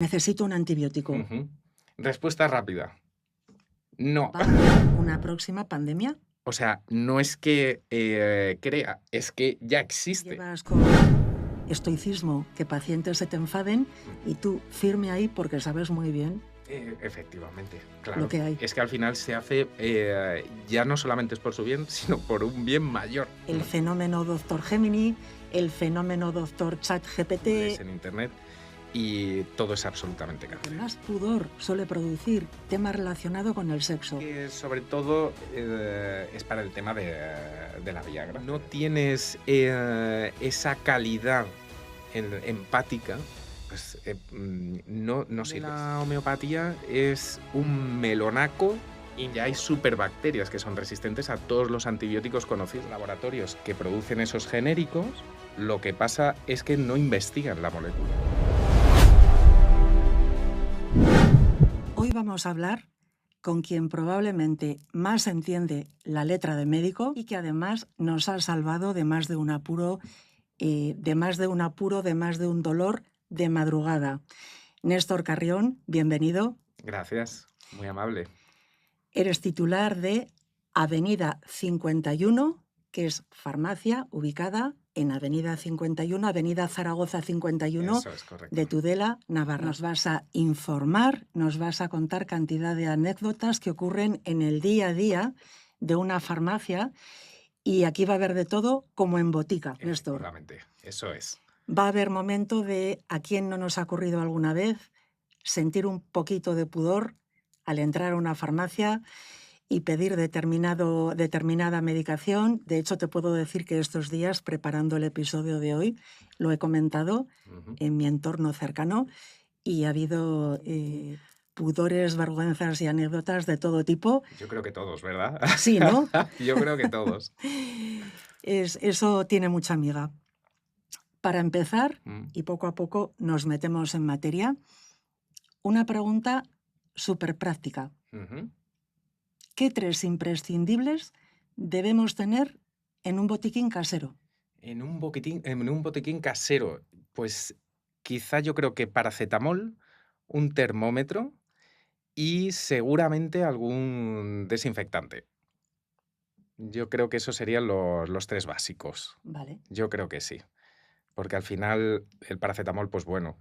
necesito un antibiótico. Ujú. Respuesta rápida. No. ¿Va a haber una próxima pandemia? O sea, no es que crea, es que ya existe. Llevas con estoicismo que pacientes se te enfaden y tú firme ahí porque sabes muy bien Efectivamente, claro. lo que hay. Es que al final se hace, ya no solamente es por su bien, sino por un bien mayor. El fenómeno Doctor Gemini, el fenómeno Doctor ChatGPT. Es en internet y todo es absolutamente Lo que cáncer. más pudor suele producir tema relacionado con el sexo. Sobre todo es para el tema de la Viagra. No tienes esa calidad empática, pues no sirve. La homeopatía es un melonaco y ya hay superbacterias que son resistentes a todos los antibióticos conocidos. Laboratorios que producen esos genéricos, lo que pasa es que no investigan la molécula. Hoy vamos a hablar con quien probablemente más entiende la letra de médico y que además nos ha salvado de más de un apuro, de más de un dolor de madrugada. Néstor Carrión, bienvenido. Gracias, muy amable. Eres titular de Avenida 51, que es farmacia ubicada en Avenida 51, Avenida Zaragoza 51, Eso es correcto. de Tudela, Navarra. Nos vas a informar, nos vas a contar cantidad de anécdotas que ocurren en el día a día de una farmacia y aquí va a haber de todo como en botica, Néstor. Efectivamente, eso es. Va a haber momento de, a quién no nos ha ocurrido alguna vez, sentir un poquito de pudor al entrar a una farmacia y pedir determinada medicación. De hecho, te puedo decir que estos días, preparando el episodio de hoy, lo he comentado en mi entorno cercano y ha habido pudores, vergüenzas y anécdotas de todo tipo. Yo creo que todos, ¿verdad? Sí, ¿no? Yo creo que todos. Eso tiene mucha miga. Para empezar, Mm. y poco a poco nos metemos en materia, una pregunta súper práctica. Ujú. ¿Qué 3 imprescindibles debemos tener en un botiquín casero? En un botiquín casero, pues quizá yo creo que paracetamol, un termómetro y seguramente algún desinfectante. Yo creo que esos serían los 3 básicos. Vale. Yo creo que sí. Porque al final el paracetamol, pues bueno,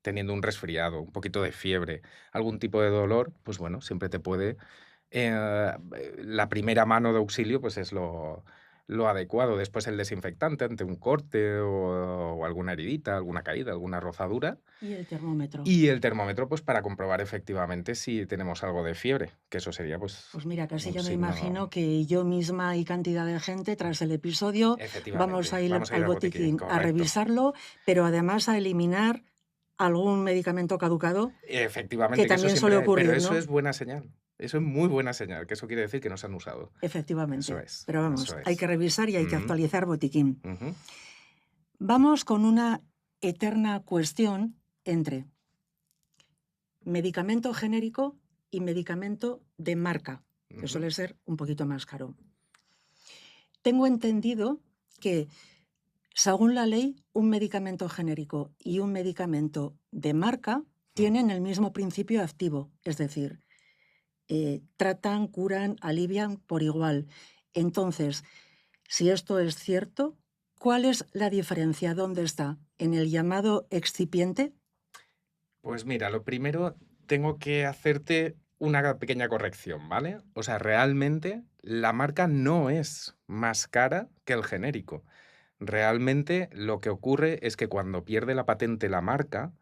teniendo un resfriado, un poquito de fiebre, algún tipo de dolor, pues bueno, siempre te puede... la primera mano de auxilio, pues es lo adecuado. Después el desinfectante ante un corte o alguna heridita, alguna caída, alguna rozadura. ¿Y el termómetro? Y el termómetro, pues para comprobar efectivamente si tenemos algo de fiebre, que eso sería pues... Pues mira, casi un ya me signo- imagino que yo misma y cantidad de gente, tras el episodio, Efectivamente, vamos a ir al botiquín a correcto. revisarlo, pero además a eliminar algún medicamento caducado. Efectivamente, Que eso también siempre suele hay, ocurrir, pero eso ¿no? es buena señal. Eso es muy buena señal, que eso quiere decir que no se han usado. Efectivamente. Eso es. Pero vamos, eso es. hay que revisar y hay que Ujú, actualizar botiquín. ujú. Vamos con una eterna cuestión entre medicamento genérico y medicamento de marca, que Ujú. suele ser un poquito más caro. Tengo entendido que, según la ley, un medicamento genérico y un medicamento de marca tienen el mismo principio activo, es decir, tratan, curan, alivian por igual. Entonces, si esto es cierto, ¿cuál es la diferencia? ¿Dónde está? ¿En el llamado excipiente? Pues mira, lo primero tengo que hacerte una pequeña corrección, ¿vale? O sea, realmente la marca no es más cara que el genérico. Realmente lo que ocurre es que cuando pierde la patente la marca,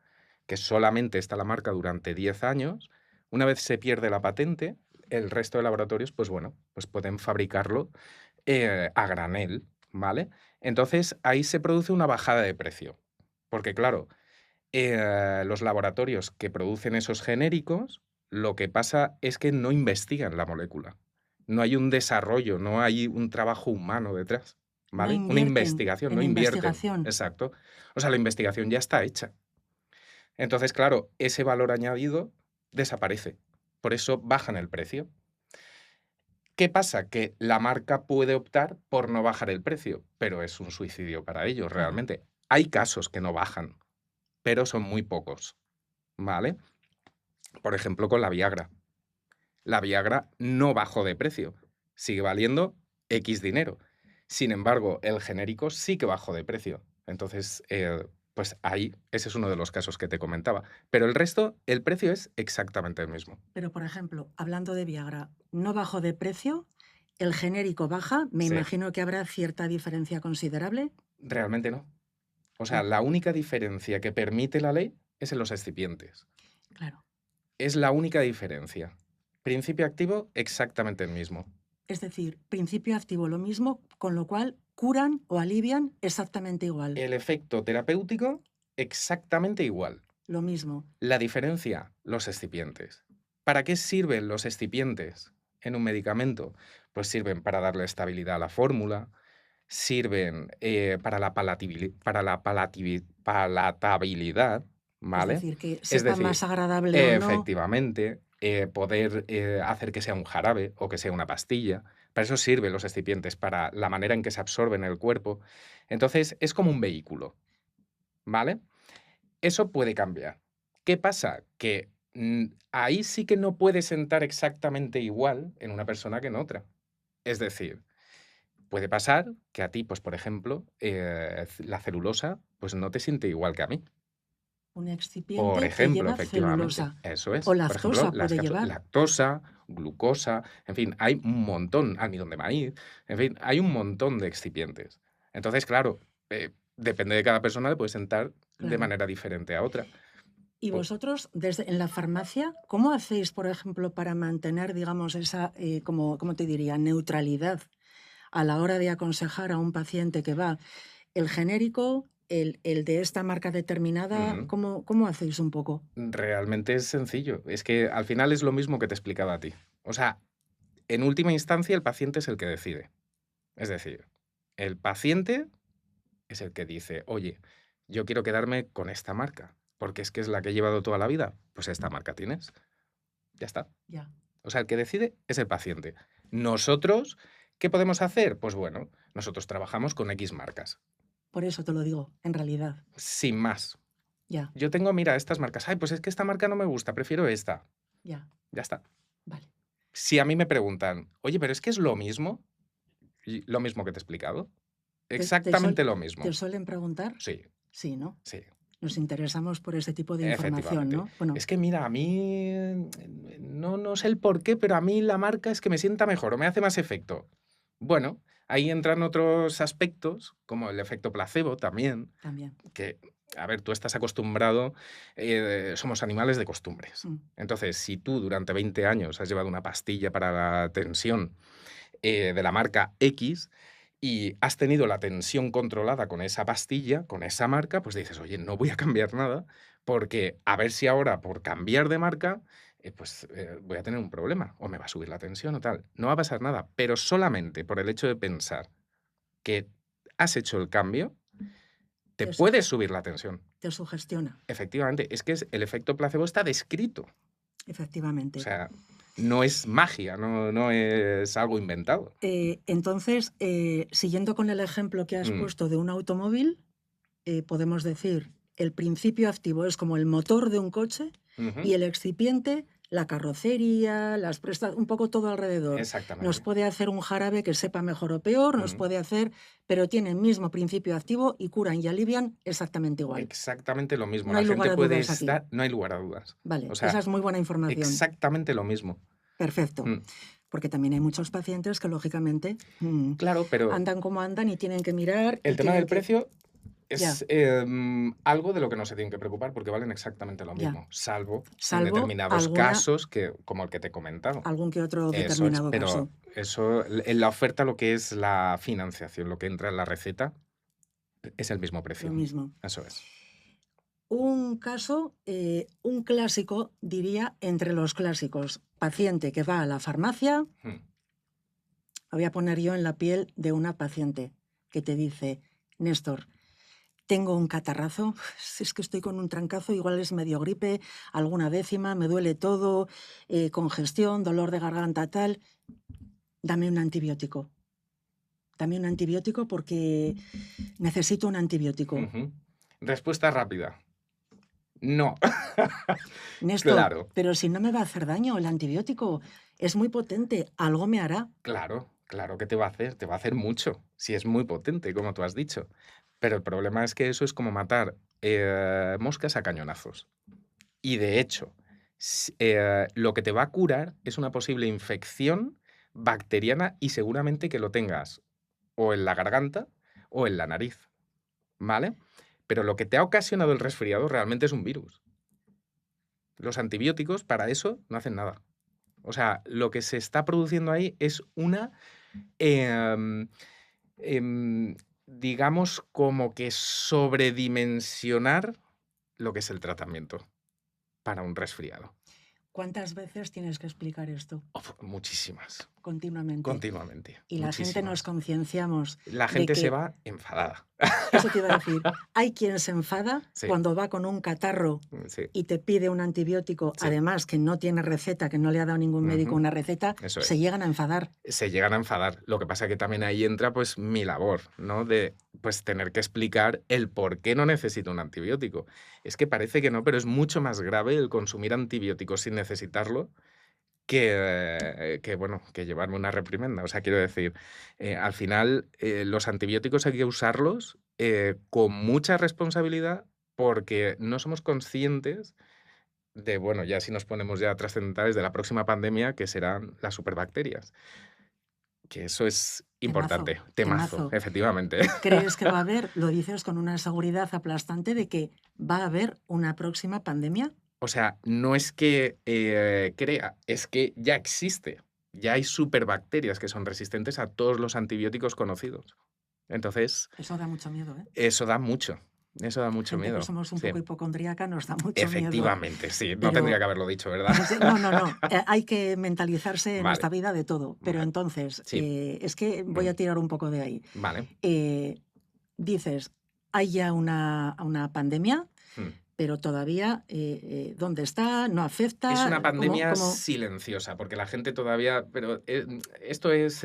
que solamente está la marca durante 10 años, una vez se pierde la patente, el resto de laboratorios, pues bueno, pues pueden fabricarlo a granel, ¿vale? Entonces ahí se produce una bajada de precio. Porque claro, los laboratorios que producen esos genéricos, lo que pasa es que no investigan la molécula. No hay un desarrollo, no hay un trabajo humano detrás, No ¿vale? Una invierten investigación, no en invierten. investigación. Exacto. O sea, la investigación ya está hecha. Entonces, claro, ese valor añadido desaparece. Por eso bajan el precio. ¿Qué pasa? Que la marca puede optar por no bajar el precio, pero es un suicidio para ellos Claro. realmente. Hay casos que no bajan, pero son muy pocos. ¿vale? Por ejemplo, con la Viagra. La Viagra no bajó de precio, sigue valiendo X dinero. Sin embargo, el genérico sí que bajó de precio. Entonces, pues ahí, ese es uno de los casos que te comentaba. Pero el resto, el precio es exactamente el mismo. Pero, por ejemplo, hablando de Viagra, no bajó de precio, el genérico baja, me Sí, imagino que habrá cierta diferencia considerable. realmente no. O sea, Ah, la única diferencia que permite la ley es en los excipientes. claro. Es la única diferencia. Principio activo, exactamente el mismo. Es decir, principio activo lo mismo, con lo cual curan o alivian exactamente igual. El efecto terapéutico, exactamente igual. Lo mismo. La diferencia, los excipientes. ¿Para qué sirven los excipientes en un medicamento? Pues sirven para darle estabilidad a la fórmula, sirven para la palatabilidad, Es ¿vale? decir, que Es sepa decir, más agradable o no. efectivamente, poder hacer que sea un jarabe o que sea una pastilla. Para eso sirven los excipientes, para la manera en que se absorben en el cuerpo. Entonces, es como un vehículo, ¿vale? Eso puede cambiar. ¿Qué pasa? Que ahí sí que no puede sentar exactamente igual en una persona que en otra. Es decir, puede pasar que a ti, pues por ejemplo, la celulosa, pues no te siente igual que a mí. Un Por excipiente que ejemplo, lleva efectivamente, celulosa. eso O es. Por ejemplo, lactosa las puede cápsulas, llevar. lactosa, glucosa, en fin, hay un montón, almidón de maíz, en fin, hay un montón de excipientes. Entonces, claro, depende de cada persona, le puede sentar de Claro. manera diferente a otra. Y Po- vosotros, en la farmacia, ¿cómo hacéis, por ejemplo, para mantener, digamos, esa, ¿cómo te diría, neutralidad a la hora de aconsejar a un paciente que va el genérico, el de esta marca determinada? Mm. ¿Cómo hacéis un poco? Realmente es sencillo. Es que al final es lo mismo que te explicaba a ti. O sea, en última instancia el paciente es el que decide. Es decir, el paciente es el que dice, oye, yo quiero quedarme con esta marca, porque es que es la que he llevado toda la vida. Pues esta marca tienes. Ya está. Ya, O sea, el que decide es el paciente. Nosotros, ¿qué podemos hacer? Pues bueno, nosotros trabajamos con X marcas. por eso te lo digo, en realidad. Sin más. Ya, Yo tengo, mira, estas marcas. Ay, pues es que esta marca no me gusta, prefiero esta. ya, Ya está. vale. Si a mí me preguntan, oye, pero es que es lo mismo, y lo mismo que te he explicado, ¿Te, te suel- exactamente lo te mismo. suelen preguntar? Sí, Sí, ¿no? sí, Nos interesamos por ese tipo de información, efectivamente. ¿no? Bueno, Es que mira, a mí no sé el por qué, pero a mí la marca es que me sienta mejor o me hace más efecto. Bueno, ahí entran otros aspectos, como el efecto placebo también, también. que, a ver, tú estás acostumbrado, somos animales de costumbres. Mm, Entonces, si tú durante 20 años has llevado una pastilla para la tensión de la marca X y has tenido la tensión controlada con esa pastilla, con esa marca, pues dices, oye, no voy a cambiar nada porque a ver si ahora por cambiar de marca, voy a tener un problema o me va a subir la tensión o tal. No va a pasar nada, pero solamente por el hecho de pensar que has hecho el cambio, te te, su- puede subir la tensión. te sugestiona, Efectivamente, es que el efecto placebo está descrito. O efectivamente. sea, no es magia, no es algo inventado. Entonces, siguiendo con el ejemplo que has Mm, puesto de un automóvil, podemos decir, el principio activo es como el motor de un coche y ujú. el excipiente, la carrocería, un poco todo alrededor. Nos Exactamente. puede hacer un jarabe que sepa mejor o peor, nos Mm, puede hacer, pero tiene el mismo principio activo y curan y alivian exactamente igual. exactamente lo mismo. No La hay lugar gente a puede dudas aquí. estar, no hay lugar a dudas. O Vale, esa sea, es muy buena información. exactamente lo mismo. Perfecto. Mm, Porque también hay muchos pacientes que, lógicamente, claro, pero andan como andan y tienen que mirar el y tema tienen del que... precio Ya, es algo de lo que no se tienen que preocupar porque valen exactamente lo ya. mismo, salvo en Salvo determinados casos como el que te he comentado. algún que otro Eso es, determinado pero caso. eso, en la oferta, lo que es la financiación, lo que entra en la receta, es el mismo Lo precio. mismo. Eso es. Un caso, un clásico, diría, entre los clásicos. Paciente que va a la farmacia, Mm, me voy a poner yo en la piel de una paciente que te dice, Néstor, tengo un catarrazo, si es que estoy con un trancazo, igual es medio gripe, alguna décima, me duele todo, congestión, dolor de garganta, tal, dame un antibiótico. Dame un antibiótico porque necesito un antibiótico. ujú. Respuesta rápida. No. Néstor, Claro, pero si no me va a hacer daño, el antibiótico es muy potente, algo me hará. claro, claro que te va a hacer, te va a hacer mucho, si es muy potente, como tú has dicho. Pero el problema es que eso es como matar moscas a cañonazos. Y de hecho, lo que te va a curar es una posible infección bacteriana y seguramente que lo tengas o en la garganta o en la nariz, ¿vale? Pero lo que te ha ocasionado el resfriado realmente es un virus. Los antibióticos para eso no hacen nada. O sea, lo que se está produciendo ahí es una, em, em, digamos, como que sobredimensionar lo que es el tratamiento para un resfriado. ¿Cuántas veces tienes que explicar esto Muchísimas, continuamente? continuamente, Y la gente nos muchísimas. concienciamos La de gente se que, va enfadada. eso te iba a decir, hay quien se enfada Sí, cuando va con un catarro sí, y te pide un antibiótico, sí. además que no tiene receta, que no le ha dado ningún médico Ujú, una receta, eso se es. llegan a enfadar. Se llegan a enfadar. Lo que pasa que también ahí entra, pues, mi labor, ¿no? De, pues, tener que explicar el por qué no necesito un antibiótico. Es que parece que no, pero es mucho más grave el consumir antibióticos sin necesitarlo que bueno, que llevarme una reprimenda. O sea, quiero decir, al final, los antibióticos hay que usarlos, con mucha responsabilidad, porque no somos conscientes de, bueno, ya si nos ponemos ya trascendentales, de la próxima pandemia, que serán las superbacterias. Que eso es Temazo, importante. Temazo, temazo. efectivamente. ¿Crees que va a haber, lo dices con una seguridad aplastante de que va a haber una próxima pandemia? O sea, no es que, crea, es que ya existe. Ya hay superbacterias que son resistentes a todos los antibióticos conocidos. Entonces, Eso da mucho miedo, ¿eh? eso da mucho Gente que miedo. somos un Sí, poco hipocondríaca nos da mucho miedo. efectivamente, sí, no tendría Pero que haberlo dicho, ¿verdad? no, no, no. Hay que mentalizarse en esta Vale, vida de todo. Pero vale. entonces, Sí, es que voy mm, a tirar un poco de ahí. vale. Eh, Dices, hay ya una pandemia, Mm. pero todavía, ¿dónde está? ¿No Es afecta? una ¿Cómo, pandemia cómo? silenciosa, porque la gente todavía, pero, esto es,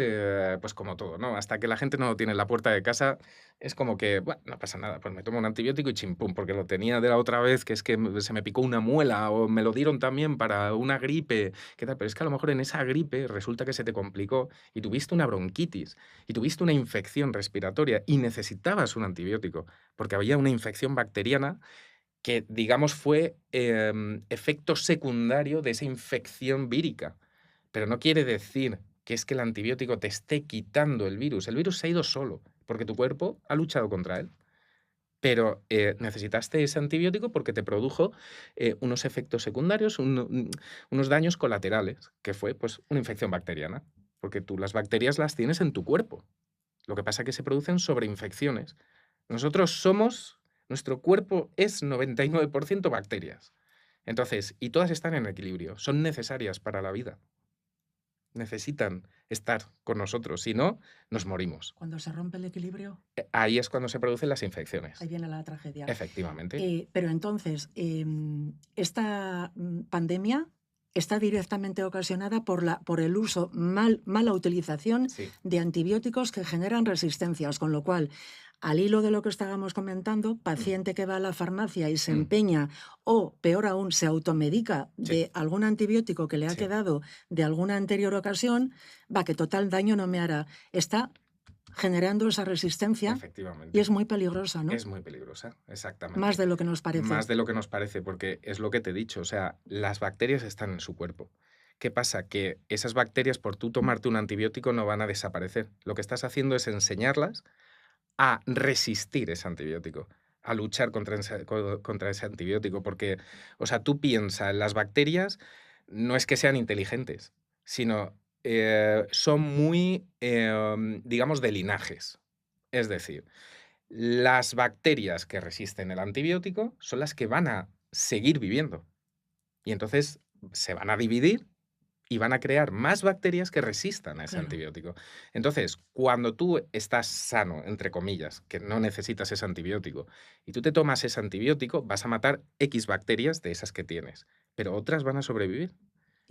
pues como todo, ¿no? Hasta que la gente no lo tiene en la puerta de casa, es como que, bueno, no pasa nada, pues me tomo un antibiótico y chimpum, porque lo tenía de la otra vez, que es que se me picó una muela, o me lo dieron también para una gripe, ¿qué tal? Pero es que a lo mejor en esa gripe resulta que se te complicó y tuviste una bronquitis, y tuviste una infección respiratoria, y necesitabas un antibiótico, porque había una infección bacteriana que, digamos, fue, efecto secundario de esa infección vírica. Pero no quiere decir que es que el antibiótico te esté quitando el virus. El virus se ha ido solo, porque tu cuerpo ha luchado contra él. Pero, necesitaste ese antibiótico porque te produjo, unos efectos secundarios, unos daños colaterales, que fue, pues, una infección bacteriana. Porque tú las bacterias las tienes en tu cuerpo. Lo que pasa es que se producen sobreinfecciones. Nosotros somos nuestro cuerpo es 99% bacterias. Entonces, y todas están en equilibrio, son necesarias para la vida. Necesitan estar con nosotros, si no, nos morimos. Cuando se rompe el equilibrio, Ahí es cuando se producen las ahí infecciones. viene la tragedia. Efectivamente. Pero entonces, esta pandemia está directamente ocasionada por el uso, mala utilización Sí. de antibióticos que generan resistencias, con lo cual, al hilo de lo que estábamos comentando, Mm, paciente que va a la farmacia y se mm, empeña o, peor aún, se automedica sí, de algún antibiótico que le ha sí, quedado de alguna anterior ocasión, va, que total daño no me hará. Está generando esa resistencia y efectivamente. es muy peligrosa, ¿no? Es muy peligrosa, Más exactamente. de lo que nos Más parece. de lo que nos parece, porque es lo que te he dicho, o sea, las bacterias están en su cuerpo. ¿Qué pasa? Que esas bacterias, por tú tomarte un antibiótico, no van a desaparecer. Lo que estás haciendo es enseñarlas a resistir ese antibiótico, a luchar contra ese antibiótico, porque, o sea, tú piensas, las bacterias no es que sean inteligentes, sino son muy, digamos, de linajes. Es decir, las bacterias que resisten el antibiótico son las que van a seguir viviendo. Y entonces se van a dividir y van a crear más bacterias que resistan a ese Claro. antibiótico. Entonces, cuando tú estás sano, entre comillas, que no necesitas ese antibiótico, y tú te tomas ese antibiótico, vas a matar X bacterias de esas que tienes, pero otras van a sobrevivir.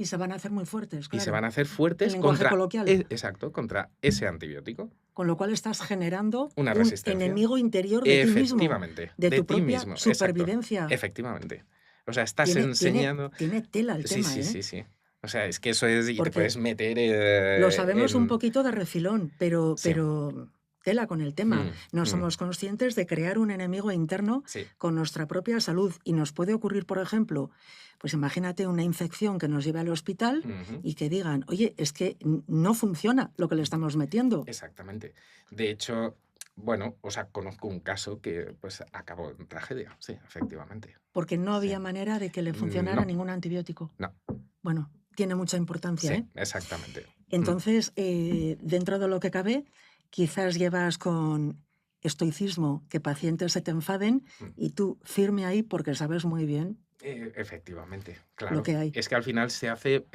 Y se van a hacer muy fuertes, y se claro. van a hacer En fuertes lenguaje coloquial. exacto, contra ese antibiótico. Con lo cual estás generando Una un resistencia. enemigo interior de ti mismo, Efectivamente, de de tu ti propia mismo, exacto, supervivencia. efectivamente. O sea, estás Tiene enseñando. tela el Sí, tema, sí, ¿eh? sí, sí. O sea, es que eso es, y te Porque puedes meter lo sabemos un en. poquito de refilón, Sí. pero tela con el tema. No Mm, somos conscientes de crear un enemigo interno sí. con nuestra propia salud. Y nos puede ocurrir, por ejemplo, pues imagínate una infección que nos lleve al hospital Ujú, y que digan, oye, es que no funciona lo que le estamos metiendo. exactamente. De hecho, bueno, o sea, conozco un caso que pues acabó en tragedia. Sí, efectivamente. Porque no Sí. había manera de que le funcionara No, ningún antibiótico. no. Bueno, tiene mucha importancia, Sí, ¿eh? exactamente. Entonces, dentro de lo que cabe, quizás llevas con estoicismo que pacientes se te enfaden Mm. y tú firme ahí porque sabes muy bien Efectivamente, lo claro. que hay, Es que al final se hace,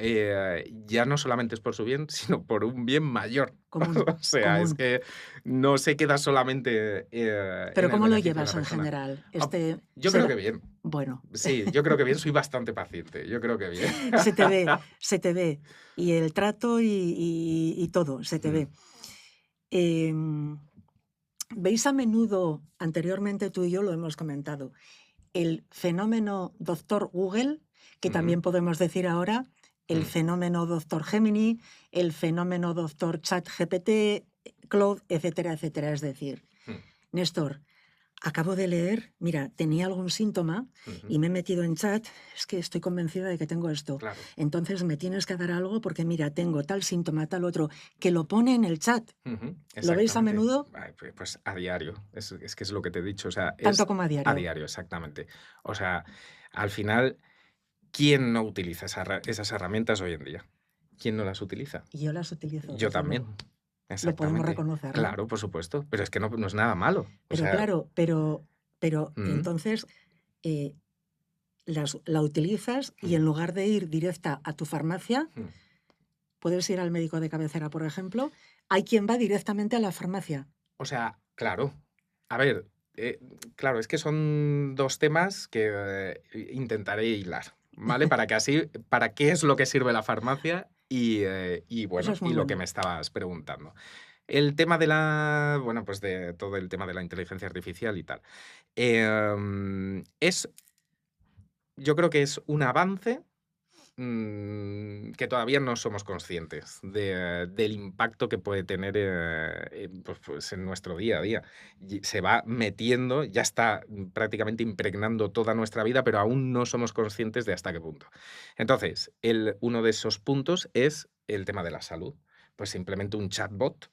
ya no solamente es por su bien, sino por un bien mayor. común, O sea, es común. que no se queda solamente Pero en el ¿cómo lo beneficio de la llevas en persona. general? Ah, yo creo que Será, bien. bueno, Sí, yo creo que bien, soy bastante paciente, yo creo que bien. se te ve, se te ve. Y el trato y todo, se te Mm, ve. Em, ¿Veis a menudo, anteriormente tú y yo lo hemos comentado, el fenómeno doctor Google, que ujú, también podemos decir ahora el mm, fenómeno doctor Gemini, el fenómeno doctor ChatGPT, Claude, etcétera, etcétera? Es decir, mm, Néstor, acabo de leer, mira, tenía algún síntoma ujú, y me he metido en chat, es que estoy convencida de que tengo esto. claro. Entonces me tienes que dar algo porque mira, tengo tal síntoma, tal otro, que lo pone en el chat. Ujú, ¿Lo veis a exactamente. menudo? Ay, pues a diario. Es que es lo que te he dicho. O sea, Tanto es como a a diario. diario, exactamente. O sea, al final, ¿quién no utiliza esas herramientas hoy en día? ¿Quién no las utiliza? Y yo las utilizo, Yo desde también. luego. Lo podemos Exactamente. reconocer, ¿no? Claro, por supuesto. Pero es que no es nada malo. O Pero sea, claro, pero mm, entonces eh, la utilizas y mm, en lugar de ir directa a tu farmacia, mm. puedes ir al médico de cabecera, por ejemplo, hay quien va directamente a la farmacia. O sea, claro. A ver, claro, es que son dos temas que intentaré hilar, ¿vale? Para que así, para qué es lo que sirve la farmacia y Eso bueno, es y muy lo que bueno. me estabas preguntando. El tema de la, bueno, pues de todo el tema de la inteligencia artificial y tal. Es, yo creo que es un avance que todavía no somos conscientes del impacto que puede tener pues en nuestro día a día. Y se va metiendo, ya está prácticamente impregnando toda nuestra vida, pero aún no somos conscientes de hasta qué punto. Entonces, uno de esos puntos es el tema de la salud. Pues simplemente un chatbot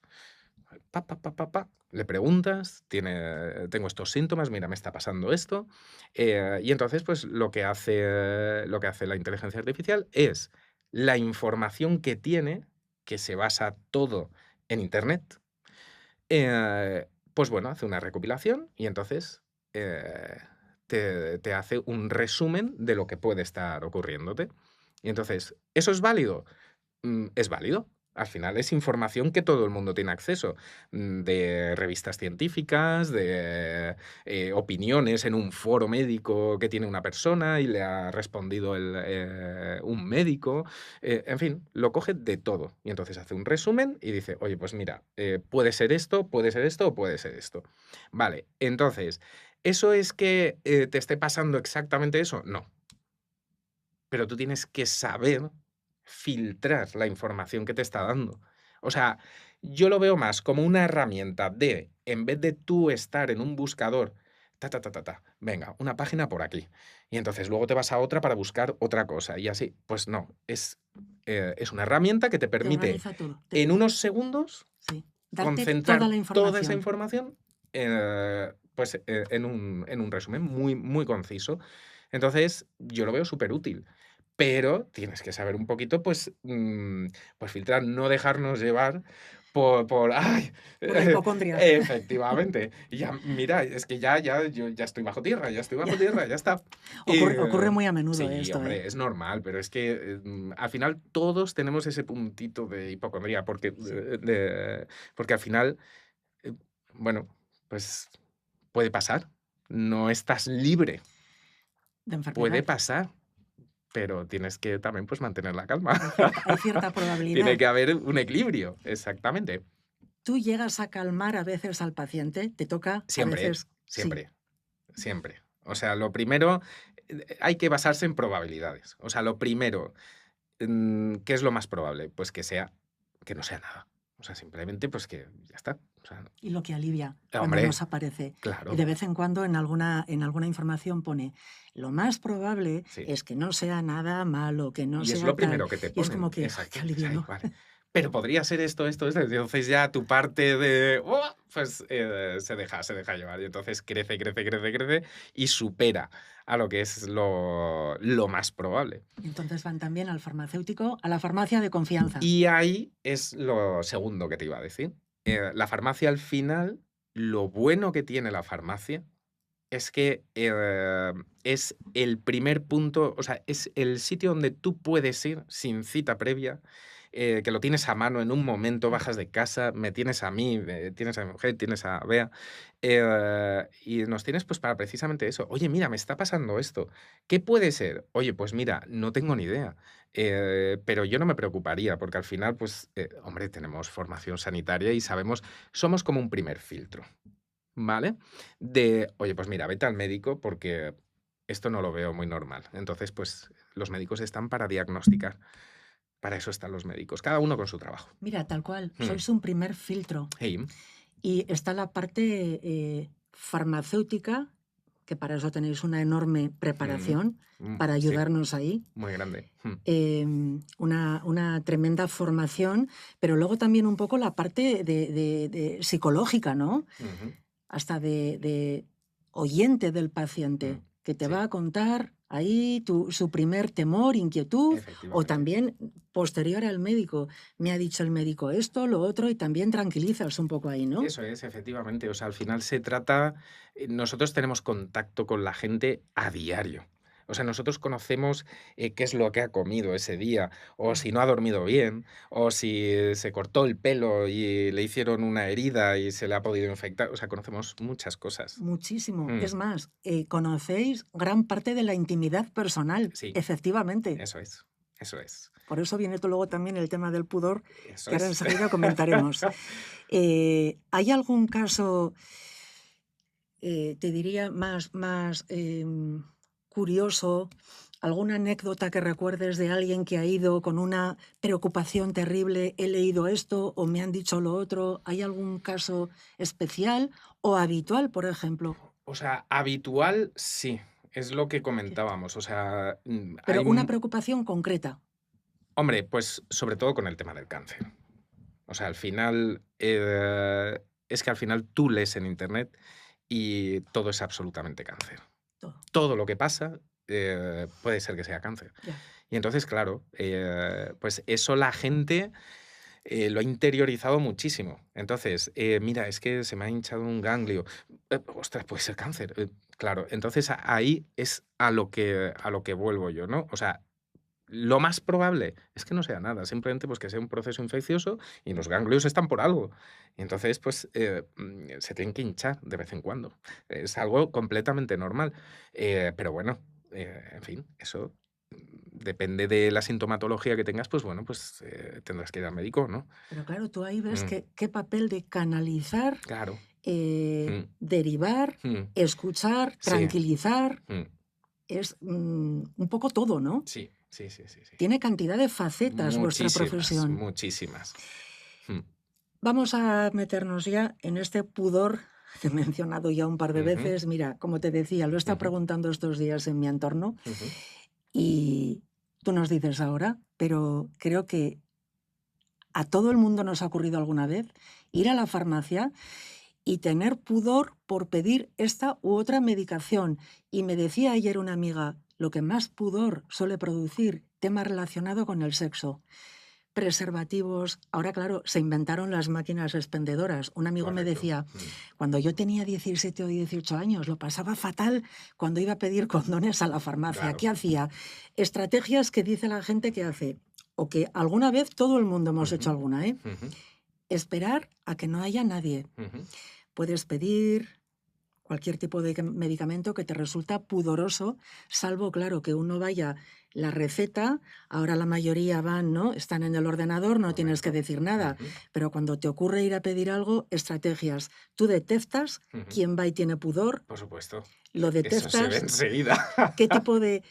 le preguntas, tengo estos síntomas, mira, me está pasando esto. Y entonces, pues lo que hace la inteligencia artificial es la información que tiene, que se basa todo en Internet, pues bueno, hace una recopilación y entonces eh, te hace un resumen de lo que puede estar ocurriéndote. Y entonces, ¿eso es válido? Es válido. Al final es información que todo el mundo tiene acceso, de revistas científicas, de opiniones en un foro médico que tiene una persona y le ha respondido un médico. En fin, lo coge de todo. Y entonces hace un resumen y dice, oye, pues mira, puede ser esto, puede ser esto o puede ser esto. Vale, entonces, ¿eso es que te esté pasando exactamente eso? No, pero tú tienes que saber filtrar la información que te está dando. O sea, yo lo veo más como una herramienta de, en vez de tú estar en un buscador, venga, una página por aquí. Y entonces luego te vas a otra para buscar otra cosa. Y así, pues no, es una herramienta que te Te permite organiza todo. en unos segundos Sí. Darte toda concentrar la toda esa información. información pues, en un resumen muy, muy conciso. Entonces, yo lo veo súper útil. Pero tienes que saber un poquito, pues filtrar, no dejarnos llevar ¡ay! Por la hipocondria. Efectivamente. Y ya, mira, es que yo ya estoy bajo tierra, ya estoy bajo Ya. tierra, ya está. Ocurre muy a menudo Sí, esto, ¿eh? hombre, es normal, pero es que al final todos tenemos ese puntito de hipocondría, Sí. porque al final, eh, bueno, pues puede pasar. No estás libre, De puede enfermedad. pasar. pero tienes que también pues mantener la calma. Hay cierta Tiene probabilidad. que haber un equilibrio, exactamente. ¿Tú llegas a calmar a veces al paciente? ¿Te toca a Siempre, veces? Sí. siempre, siempre. O sea, lo primero, hay que basarse en probabilidades. O sea, lo primero, ¿qué es lo más probable? Pues que no sea nada. O sea, simplemente pues que ya está. O sea, Y lo que alivia cuando hombre, nos aparece. Y claro, de vez en cuando en alguna información pone, lo más probable sí. es que no sea nada malo, que no Y es sea lo tal. primero que te Y es como ponen, que, ¡ay, qué exacto. alivio, Ay, ¿no? vale. Pero podría ser esto, esto, esto. Entonces ya tu parte de, pues se deja llevar. Y entonces crece, crece, crece, crece y supera a lo que es lo más probable. Y entonces van también al farmacéutico, a la farmacia de confianza. Y ahí es lo segundo que te iba a decir. La farmacia al final, lo bueno que tiene la farmacia es que es el primer punto, o sea, es el sitio donde tú puedes ir sin cita previa, que lo tienes a mano en un momento, bajas de casa, me tienes a mí, tienes a mi mujer, tienes a Bea, y nos tienes pues para precisamente eso. Oye, mira, me está pasando esto. ¿Qué puede ser? Oye, pues mira, no tengo ni idea, pero yo no me preocuparía porque al final, pues, hombre, tenemos formación sanitaria y sabemos, somos como un primer filtro. ¿Vale? Oye, pues mira, vete al médico porque esto no lo veo muy normal. Entonces, pues los médicos están para diagnosticar. Para eso están los médicos, cada uno con su trabajo. Mira, tal cual, Mm. sois un primer filtro. Hey, Y está la parte farmacéutica, que para eso tenéis una enorme preparación para sí, ayudarnos ahí. muy grande. Una tremenda formación, pero luego también un poco la parte de psicológica, ¿no? Ujú, Hasta de oyente del paciente, que te sí, va a contar ahí su primer temor, inquietud, o efectivamente. también posterior al médico. Me ha dicho el médico esto, lo otro, y también tranquilizas un poco ahí, ¿no? Eso es, efectivamente. O sea, al final se trata, nosotros tenemos contacto con la gente a diario. O sea, nosotros conocemos qué es lo que ha comido ese día, o si no ha dormido bien, o si se cortó el pelo y le hicieron una herida y se le ha podido infectar. O sea, conocemos muchas cosas. Muchísimo. Mm, Es más, conocéis gran parte de la intimidad personal, sí, efectivamente. eso es, eso es, Por eso viene luego también el tema del pudor, eso que ahora es. enseguida comentaremos. ¿Hay algún caso, te diría, más curioso, alguna anécdota que recuerdes de alguien que ha ido con una preocupación terrible, he leído esto o me han dicho lo otro? ¿Hay algún caso especial o habitual, por ejemplo? O sea, habitual sí, es lo que comentábamos. O sea, Pero una preocupación concreta. hombre, pues sobre todo con el tema del cáncer. O sea, al final, es que al final tú lees en internet y todo es absolutamente cáncer. Todo. Todo lo que pasa puede ser que sea cáncer. Ya. Y entonces, claro, pues eso la gente lo ha interiorizado muchísimo. Entonces, mira, es que se me ha hinchado un ganglio. Ostras, puede ser cáncer. Claro, entonces ahí es a lo que vuelvo yo, ¿no? O sea, lo más probable es que no sea nada, simplemente pues que sea un proceso infeccioso y los ganglios están por algo. Y entonces, pues se tienen que hinchar de vez en cuando. Es algo completamente normal. Pero bueno, en fin, eso depende de la sintomatología que tengas, pues bueno, pues tendrás que ir al médico, ¿no? Pero claro, tú ahí ves Mm, qué papel de canalizar, claro. Mm, derivar, mm, escuchar, sí. tranquilizar, Mm, es un poco todo, ¿no? sí, sí, sí, sí, sí. Tiene cantidad de facetas vuestra Muchísimas, profesión. muchísimas. Mm, Vamos a meternos ya en este pudor que he mencionado ya un par de ujú, veces. Mira, como te decía, lo he estado ujú, preguntando estos días en mi entorno ujú. y tú nos dices ahora, pero creo que a todo el mundo nos ha ocurrido alguna vez ir a la farmacia y tener pudor por pedir esta u otra medicación. Y me decía ayer una amiga, lo que más pudor suele producir, tema relacionado con el sexo. Preservativos. Ahora, claro, se inventaron las máquinas expendedoras. Un amigo me Correcto. decía, cuando yo tenía 17 o 18 años, lo pasaba fatal cuando iba a pedir condones a la farmacia. Claro. ¿Qué hacía? Estrategias que dice la gente que hace, o que alguna vez todo el mundo hemos hecho Ujú, alguna, ¿eh? ujú, Esperar a que no haya nadie. ujú. Puedes pedir, cualquier tipo de medicamento que te resulta pudoroso, salvo, claro, que uno vaya la receta, ahora la mayoría van, ¿no? Están en el ordenador, no tienes que Correcto. decir nada, Ujú, pero cuando te ocurre ir a pedir algo, estrategias. Tú detectas ujú. quién va y tiene pudor, Por supuesto. lo Eso se ve detectas, enseguida. qué tipo de,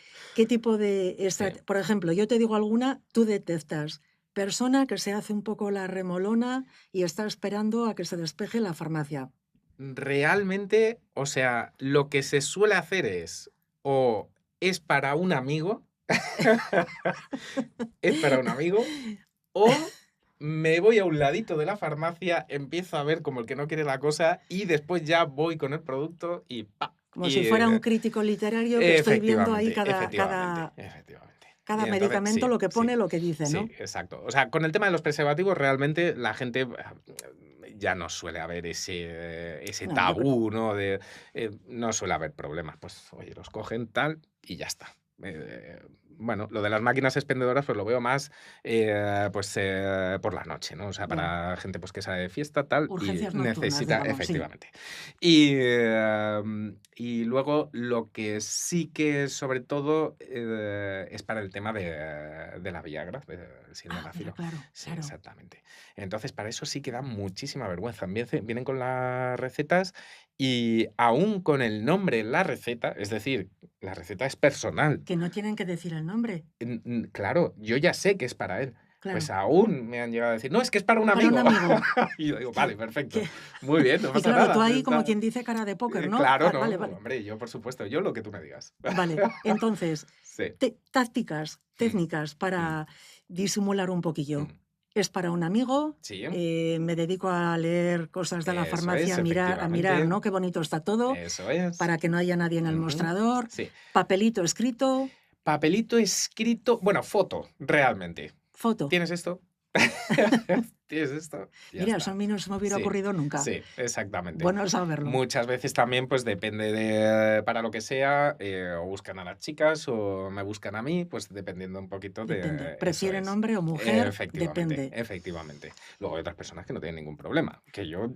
Sí. por ejemplo, yo te digo alguna, tú detectas. Persona que se hace un poco la remolona y está esperando a que se despeje la farmacia. Realmente, o sea, lo que se suele hacer o es para un amigo, es para un amigo, o me voy a un ladito de la farmacia, empiezo a ver como el que no quiere la cosa y después ya voy con el producto y ¡pa! Como si fuera un crítico literario que estoy viendo ahí Efectivamente, efectivamente, efectivamente. Y cada entonces, medicamento, sí, lo que pone, sí, lo que dice, sí, ¿no? exacto. O sea, con el tema de los preservativos, realmente la gente ya no suele haber ese No, yo creo. tabú, ¿no? No suele haber problemas. Pues, oye, los cogen tal y ya está. Bueno, lo de las máquinas expendedoras, pues lo veo más por la noche, ¿no? O sea, Ya. para gente pues, que sale de fiesta, tal, y Urgencias nocturnas, necesita, digamos, sí. efectivamente. Y luego lo que sí que sobre todo es para el tema de la Viagra, del Ah, mira, sildenafilo. claro, Sí, claro. exactamente. Entonces, para eso sí que da muchísima vergüenza. Vienen con las recetas y aún con el nombre en la receta, es decir, la receta es personal. Que no tienen que decir el nombre, Claro, yo ya sé que es para él. Pues claro. aún me han llegado a decir, no, es que es para un Para un amigo. amigo. Y yo digo, vale, Que, perfecto. que... Muy bien, no Y pasa claro, tú nada. ahí como Está... quien dice cara de póker, ¿no? Claro, no, Vale, vale. hombre, yo por supuesto, yo lo que tú me digas. Vale. Entonces, Sí. tácticas, Mm, técnicas mm, para disimular un poquillo. mm. Es para un amigo, Sí, me dedico a leer cosas de la eso farmacia, es, a mirar, efectivamente. ¿no? Qué bonito está todo, Eso es. para que no haya nadie en el Ujú. mostrador, Sí. papelito escrito, Papelito escrito, bueno, foto, realmente. foto. ¿Tienes esto? ¿Tienes esto? Ya Mira, eso a está. mí no se me hubiera Sí, ocurrido nunca. sí, exactamente. Bueno saberlo. Muchas veces también, pues depende de para lo que sea, o buscan a las chicas o me buscan a mí, pues dependiendo un poquito Depende. de eso ¿Prefieren es. hombre o mujer? Efectivamente, Depende. efectivamente. Luego hay otras personas que no tienen ningún problema, que yo,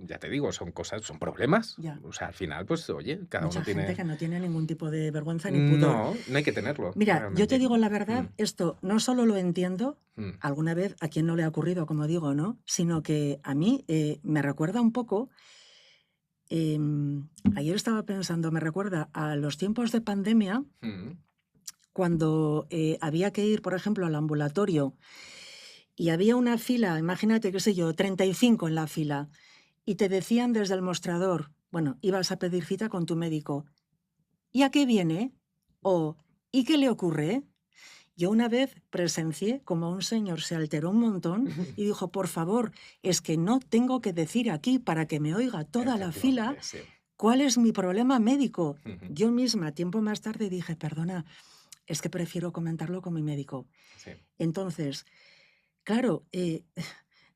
ya te digo, son problemas. Ya. O sea, al final, pues oye, cada uno Mucha gente tiene que no tiene ningún tipo de vergüenza ni pudor. no hay que tenerlo, Mira, yo te realmente. digo la Mm, verdad, esto no solo lo entiendo, mm, alguna vez a quien no le ha ocurrido, como digo, ¿no? Sino que a mí me recuerda un poco, ayer estaba pensando, me recuerda a los tiempos de pandemia, mm. cuando había que ir, por ejemplo, al ambulatorio y había una fila, imagínate, qué sé yo, 35 en la fila, y te decían desde el mostrador, bueno, ibas a pedir cita con tu médico, ¿y a qué viene? O ¿y qué le ocurre? Yo una vez presencié como un señor se alteró un montón y dijo, por favor, es que no tengo que decir aquí para que me oiga toda la fila Efectivamente, sí. cuál es mi problema médico. Ujú, Yo misma, tiempo más tarde, dije, perdona, es que prefiero comentarlo con mi médico. sí, Entonces, claro,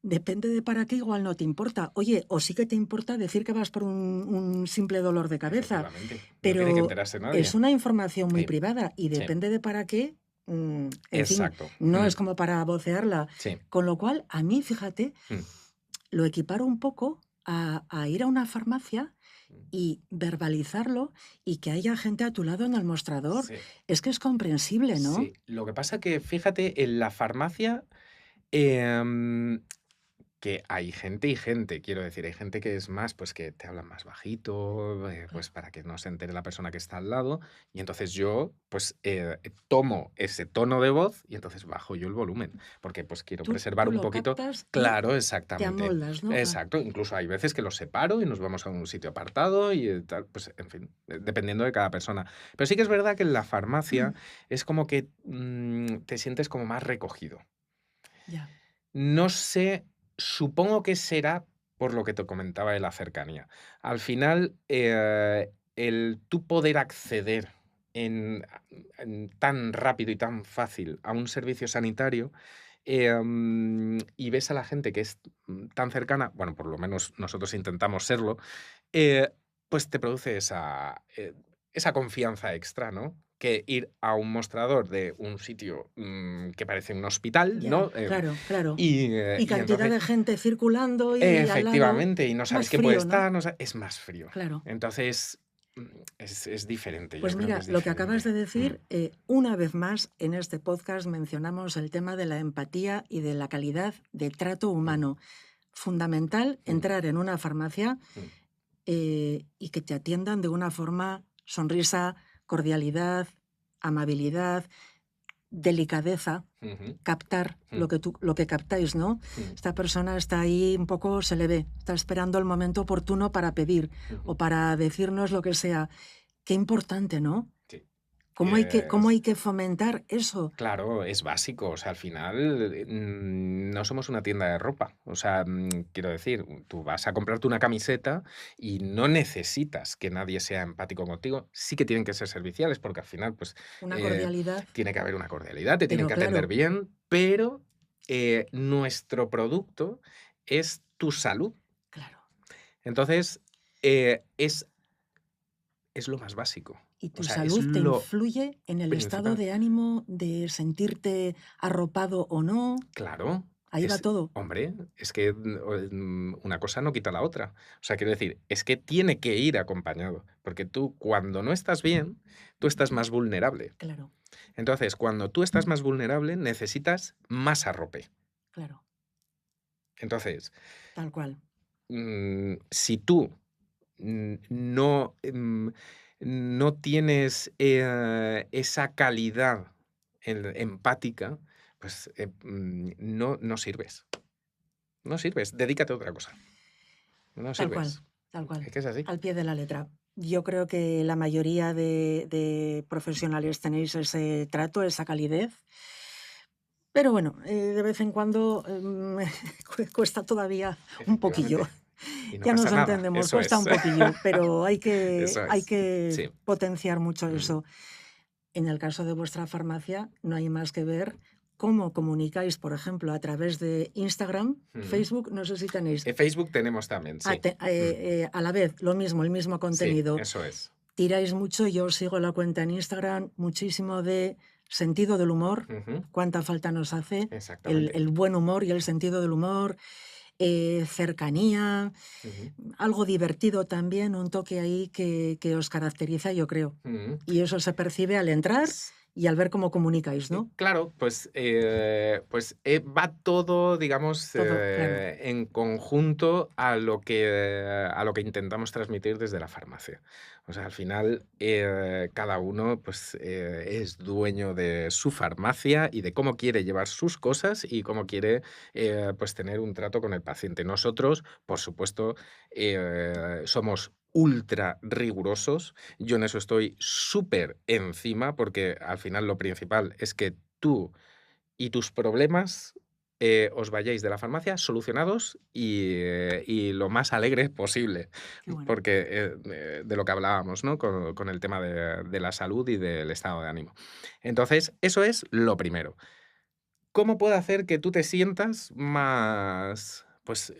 depende de para qué, igual no te importa. Oye, o sí que te importa decir que vas por un simple dolor de cabeza, efectivamente. No tiene que pero enterarse es nadie. una información muy Sí, privada y sí, depende de para qué, en fin, exacto. no es Mm, como para vocearla. sí, Con lo cual, a mí, fíjate, mm, lo equiparo un poco a ir a una farmacia mm, y verbalizarlo y que haya gente a tu lado en el mostrador. sí, Es que es comprensible, ¿no? sí. Lo que pasa que, fíjate, en la farmacia, em, que hay gente y gente, quiero decir, hay gente que es más, pues que te hablan más bajito, pues para que no se entere la persona que está al lado, y entonces yo, pues tomo ese tono de voz y entonces bajo yo el volumen, porque pues quiero preservar Tú un lo poquito, captas y claro, te exactamente, amoldas, ¿no? exacto, incluso hay veces que los separo y nos vamos a un sitio apartado y tal, pues en fin, dependiendo de cada persona. Pero sí que es verdad que en la farmacia es como que te sientes como más recogido. Ya. No sé, supongo que será por lo que te comentaba de la cercanía. Al final, el tú poder acceder en, tan rápido y tan fácil a un servicio sanitario, y ves a la gente que es tan cercana, bueno, por lo menos nosotros intentamos serlo, eh, pues te produce esa confianza extra, ¿no? que ir a un mostrador de un sitio que parece un hospital, Ya, ¿no? claro, claro. Y Y cantidad entonces, de gente circulando y al lado efectivamente, y no sabes más quién puede frío, ¿no? estar, no es más frío. Claro. Entonces, es diferente, Pues yo creo que mira, es lo que acabas de diferente. decir, una vez más en este podcast mencionamos el tema de la empatía y de la calidad de trato Mm, humano. Fundamental mm, entrar en una farmacia mm, y que te atiendan de una forma sonrisa, cordialidad, amabilidad, delicadeza, ujú, captar mm, lo que captáis, ¿no? mm, Esta persona está ahí un poco, se le ve, está esperando el momento oportuno para pedir ujú. o para decirnos lo que sea. Qué importante, ¿no? Sí. Cómo Es hay que fomentar eso? Claro, es básico. O sea, al final no somos una tienda de ropa. O sea, quiero decir, tú vas a comprarte una camiseta y no necesitas que nadie sea empático contigo. Sí que tienen que ser serviciales porque al final, pues, Una eh, cordialidad, tiene que haber una cordialidad, te tienen pero que atender claro, bien, pero nuestro producto es tu salud. claro. Entonces, es lo más básico. Y O tu sea, es salud te lo influye en el estado principal. de ánimo de sentirte arropado o no. Claro, Ahí va todo. hombre, es que una cosa no quita la otra. O sea, quiero decir, es que tiene que ir acompañado, porque tú cuando no estás bien, tú estás más vulnerable. Claro, Entonces, cuando tú estás más vulnerable, necesitas más arrope. claro, Entonces, tal cual. si tú no, no tienes esa calidad empática, pues no sirves. No sirves, dedícate a otra cosa. No Tal cual, sirves. tal cual, Es que es así. al pie de la letra. Yo creo que la mayoría de profesionales tenéis ese trato, esa calidez, pero bueno, de vez en cuando cuesta todavía un poquillo. Efectivamente. Y no Ya pasa nos nada, entendemos, eso cuesta es. un poquillo, pero Eso hay es. que Sí. potenciar mucho Mm, eso. En el caso de vuestra farmacia, no hay más que ver cómo comunicáis, por ejemplo, a través de Instagram, mm. Facebook, no sé si tenéis Facebook tenemos también, sí. Mm, a la vez lo mismo, el mismo sí, contenido. eso es. Tiráis mucho, yo os sigo la cuenta en Instagram, muchísimo de sentido del humor, Ujú, cuánta falta nos hace, exactamente. el buen humor y el sentido del humor, cercanía, Ujú, algo divertido también, un toque ahí que os caracteriza, yo creo. ujú. Y eso se percibe al entrar y al ver cómo comunicáis, ¿no? Claro, va todo, digamos, Todo, claro. en conjunto a lo que intentamos transmitir desde la farmacia. O sea, al final, cada uno pues, es dueño de su farmacia y de cómo quiere llevar sus cosas y cómo quiere pues, tener un trato con el paciente. Nosotros, por supuesto, somos ultra rigurosos. Yo en eso estoy súper encima porque al final lo principal es que tú y tus problemas os vayáis de la farmacia solucionados y lo más alegre posible, Qué bueno. porque de lo que hablábamos, ¿no? Con el tema de la salud y del estado de ánimo. Entonces, eso es lo primero. ¿Cómo puedo hacer que tú te sientas más, pues,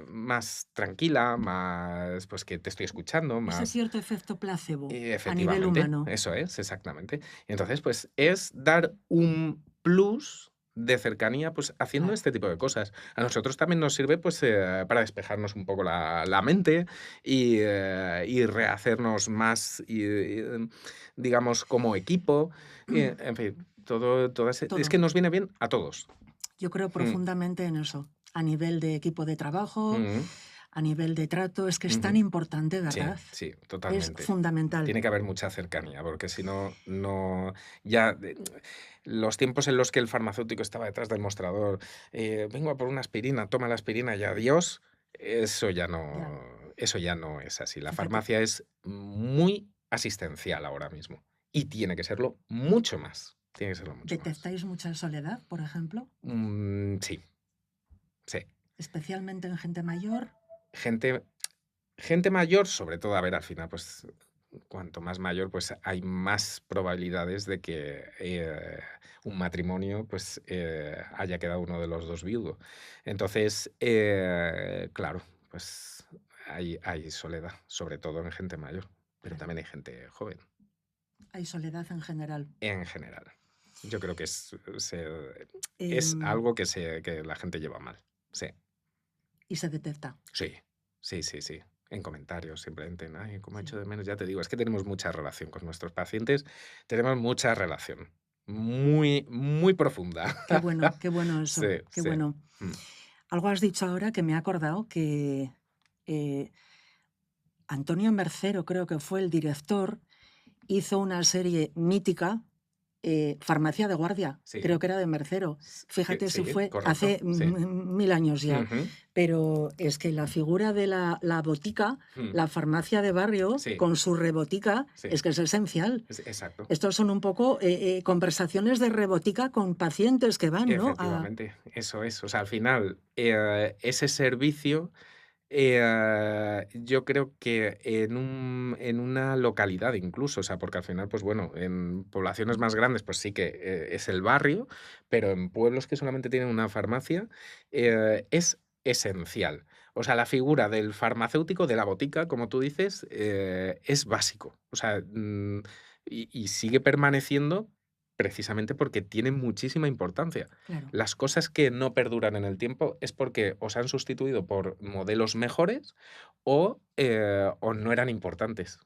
más tranquila, más, pues, que te estoy escuchando, Ese más cierto efecto placebo a nivel efectivamente, humano. eso es, exactamente. Entonces, pues, es dar un plus de cercanía, pues, haciendo Claro. este tipo de cosas. A nosotros también nos sirve, pues, para despejarnos un poco la mente y rehacernos más, digamos, como equipo. En fin, todo es Todo. que nos viene bien a todos. Yo creo Mm, profundamente en eso, a nivel de equipo de trabajo, mm, a nivel de trato, es que es tan ujú. importante, Sí, ¿verdad? sí, Es totalmente. fundamental. Tiene que haber mucha cercanía, porque si no, no, ya los tiempos en los que el farmacéutico estaba detrás del mostrador, vengo a por una aspirina, toma la aspirina y adiós, Ya, eso ya no es así. La fíjate, farmacia es muy asistencial ahora mismo y tiene que serlo mucho más. Tiene que serlo mucho más. ¿detectáis mucha soledad, por ejemplo? Sí, sí. Especialmente en gente mayor. Gente, gente mayor, sobre todo, a ver, al final, pues cuanto más mayor, pues hay más probabilidades de que un matrimonio pues haya quedado uno de los dos viudo. Entonces, claro, pues hay soledad, sobre todo en gente mayor, pero Claro. también hay gente joven. hay soledad en general. En general. Yo creo que es Em, algo que la gente lleva mal. Sí, y se detecta. sí, sí, sí, sí. En comentarios, simplemente, ay, cómo he Sí. hecho de menos. Ya te digo, es que tenemos mucha relación con nuestros pacientes, tenemos mucha relación. Muy, muy profunda. Qué bueno Sí, eso, qué sí. bueno. Mm. Algo has dicho ahora que me he acordado que Antonio Mercero, creo que fue el director, hizo una serie mítica, Farmacia de Guardia, Sí, creo que era de Mercero. Fíjate, si sí, fue correcto, hace sí. 1000 años ya. Ujú, Pero es que la figura de la botica, mm, la farmacia de barrio, sí, con su rebotica, sí, es que es esencial. exacto. Estos son un poco conversaciones de rebotica con pacientes que van, ¿no? Efectivamente, eso es. O sea, al final, ese servicio, yo creo que en una localidad incluso, o sea, porque al final, pues bueno, en poblaciones más grandes, pues sí que es el barrio, pero en pueblos que solamente tienen una farmacia, es esencial. O sea, la figura del farmacéutico, de la botica, como tú dices, es básico. O sea, y sigue permaneciendo precisamente porque tiene muchísima importancia. Claro. Las cosas que no perduran en el tiempo es porque o se han sustituido por modelos mejores o no eran importantes.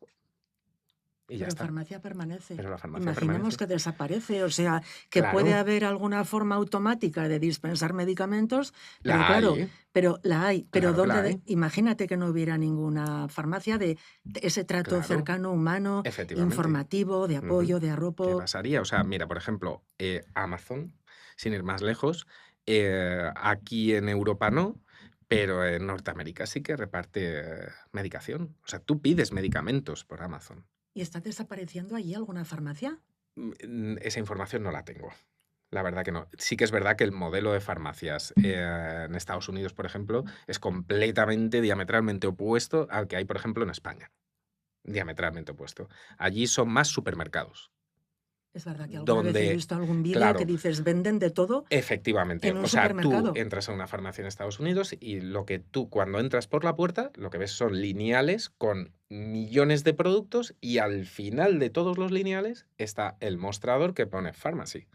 Y ya Pero está. farmacia permanece. Pero la farmacia Imaginemos permanece. que desaparece, o sea, que puede Claro, haber alguna forma automática de dispensar medicamentos, pero la claro, hay, pero la hay. Pero claro que la ¿dónde? hay. Imagínate que no hubiera ninguna farmacia de ese trato Claro, cercano, humano, efectivamente. informativo, de Ujú. apoyo, de ¿Qué arropo. pasaría? O sea, mira, por ejemplo, Amazon, sin ir más lejos, aquí en Europa no, pero en Norteamérica sí que reparte medicación. O sea, tú pides medicamentos por Amazon. ¿Y está desapareciendo allí alguna farmacia? Esa información no la tengo. La verdad que no. Sí que es verdad que el modelo de farmacias en Estados Unidos, por ejemplo, es completamente, diametralmente opuesto al que hay, por ejemplo, en España. Diametralmente opuesto. Allí son más supermercados. Es verdad que alguna vez he Donde, visto algún vídeo que claro, dices venden de todo efectivamente. en un O sea, tú supermercado. entras a una farmacia en Estados Unidos y lo que tú cuando entras por la puerta, lo que ves son lineales con millones de productos y al final de todos los lineales está el mostrador que pone pharmacy.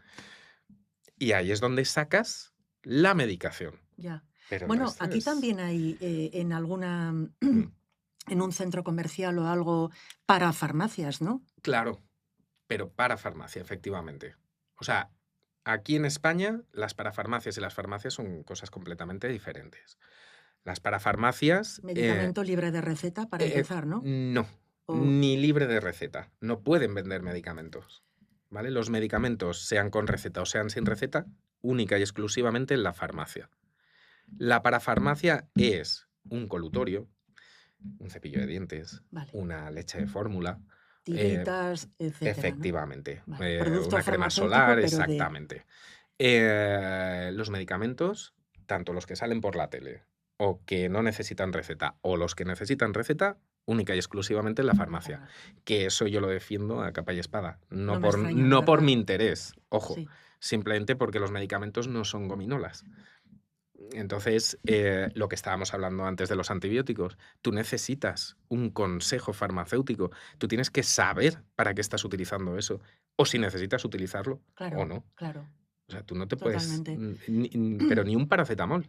Y ahí es donde sacas la medicación. Ya. Pero el Bueno, resto aquí es... también hay en alguna, Mm, en un centro comercial o algo para farmacias, ¿no? claro, pero para farmacia, efectivamente. O sea, aquí en España las parafarmacias y las farmacias son cosas completamente diferentes. Las parafarmacias, Medicamento libre de receta para empezar, ¿no? no, O, ni libre de receta. No pueden vender medicamentos. ¿Vale? Los medicamentos, sean con receta o sean sin receta, única y exclusivamente en la farmacia. La parafarmacia es un colutorio, un cepillo de dientes, vale, una leche de fórmula, eh, tiritas, etcétera, ¿no? efectivamente, Vale, producto una crema farmacéutico, solar, pero de... exactamente. Los medicamentos, tanto los que salen por la tele o que no necesitan receta o los que necesitan receta, única y exclusivamente en la La farmacia. farmacia. Que eso yo lo defiendo a capa y espada. No me extraña, la No por verdad. mi interés, ojo, Sí, simplemente porque los medicamentos no son gominolas. Entonces, lo que estábamos hablando antes de los antibióticos, tú necesitas un consejo farmacéutico, tú tienes que saber para qué estás utilizando eso, o si necesitas utilizarlo o claro, no. claro, O sea, tú no te puedes, totalmente. pero ni un paracetamol,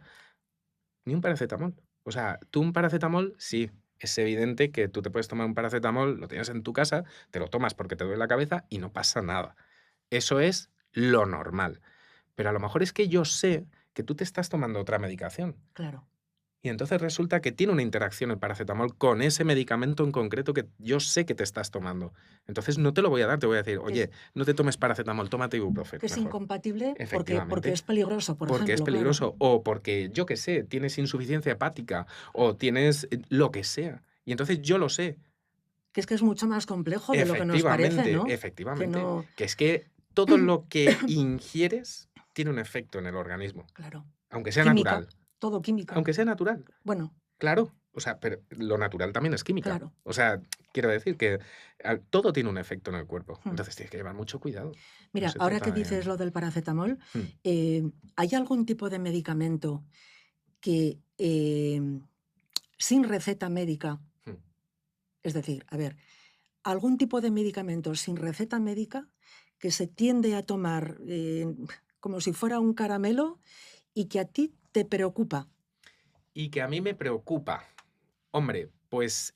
ni un paracetamol. O sea, tú un paracetamol, sí, es evidente que tú te puedes tomar un paracetamol, lo tienes en tu casa, te lo tomas porque te duele la cabeza y no pasa nada. Eso es lo normal. Pero a lo mejor es que yo sé que tú te estás tomando otra medicación. Claro. Y entonces resulta que tiene una interacción el paracetamol con ese medicamento en concreto que yo sé que te estás tomando. Entonces no te lo voy a dar, te voy a decir, Que es, oye, no te tomes paracetamol, tómate ibuprofeno que es mejor. incompatible porque Efectivamente, es peligroso, por porque es ejemplo, claro. peligroso o porque, yo qué sé, tienes insuficiencia hepática o tienes lo que sea. Y entonces yo lo sé. Que es mucho más complejo de lo que nos parece, Efectivamente, ¿no? Que efectivamente. no... Que es que todo lo que ingieres tiene un efecto en el organismo, Claro. aunque sea Química, natural. todo química. Aunque sea natural. Bueno, Claro, o sea, pero lo natural también es química. claro. O sea, quiero decir que todo tiene un efecto en el cuerpo. Hmm. Entonces tienes que llevar mucho cuidado. No Mira, se ahora que trata de... dices lo del paracetamol, Mm, ¿hay algún tipo de medicamento que sin receta médica, mm, es decir, a ver, algún tipo de medicamento sin receta médica que se tiende a tomar como si fuera un caramelo y que a ti te preocupa. Y que a mí me preocupa. Hombre, pues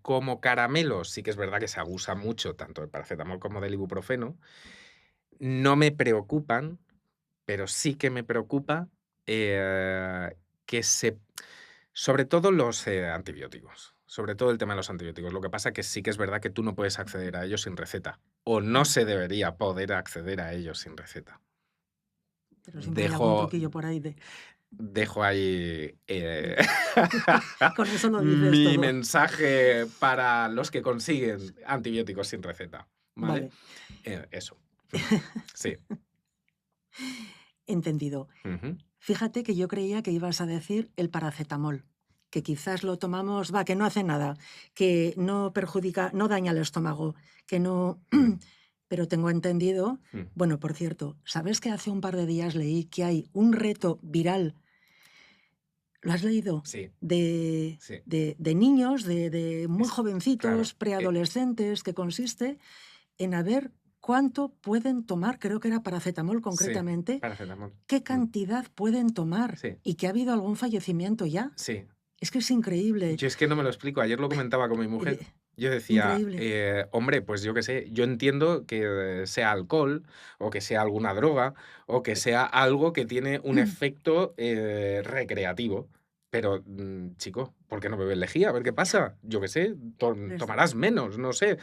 como caramelos, sí que es verdad que se abusa mucho, tanto del paracetamol como del ibuprofeno. No me preocupan, pero sí que me preocupa que se... Sobre todo los antibióticos. Sobre todo el tema de los antibióticos. Lo que pasa que sí que es verdad que tú no puedes acceder a ellos sin receta. O no se debería poder acceder a ellos sin receta. Pero siempre hay algún Dejo, truquillo por ahí de... dejo ahí Con eso lo dices mi todo. mensaje para los que consiguen antibióticos sin receta. ¿Vale? Vale. Eso. Sí. Entendido. Ujú. Fíjate que yo creía que ibas a decir el paracetamol, que quizás lo tomamos, que no hace nada, que no perjudica, no daña el estómago, que no... Pero tengo entendido, bueno, por cierto, ¿sabes que hace un par de días leí que hay un reto viral? ¿Lo has leído? Sí. Sí. De niños, de muy jovencitos, Claro. preadolescentes, que consiste en a ver cuánto pueden tomar, creo que era paracetamol concretamente, Paracetamol. qué cantidad pueden tomar Sí. y que ha habido algún fallecimiento ya. Sí. Es que es increíble. Yo es que no me lo explico. Ayer lo comentaba con mi mujer. Yo decía, Increíble. hombre, pues yo qué sé, yo entiendo que sea alcohol o que sea alguna droga o que sea algo que tiene un efecto recreativo. Pero, chico, ¿por qué no bebes lejía? A ver qué pasa. Yo qué sé, tomarás menos, no sé.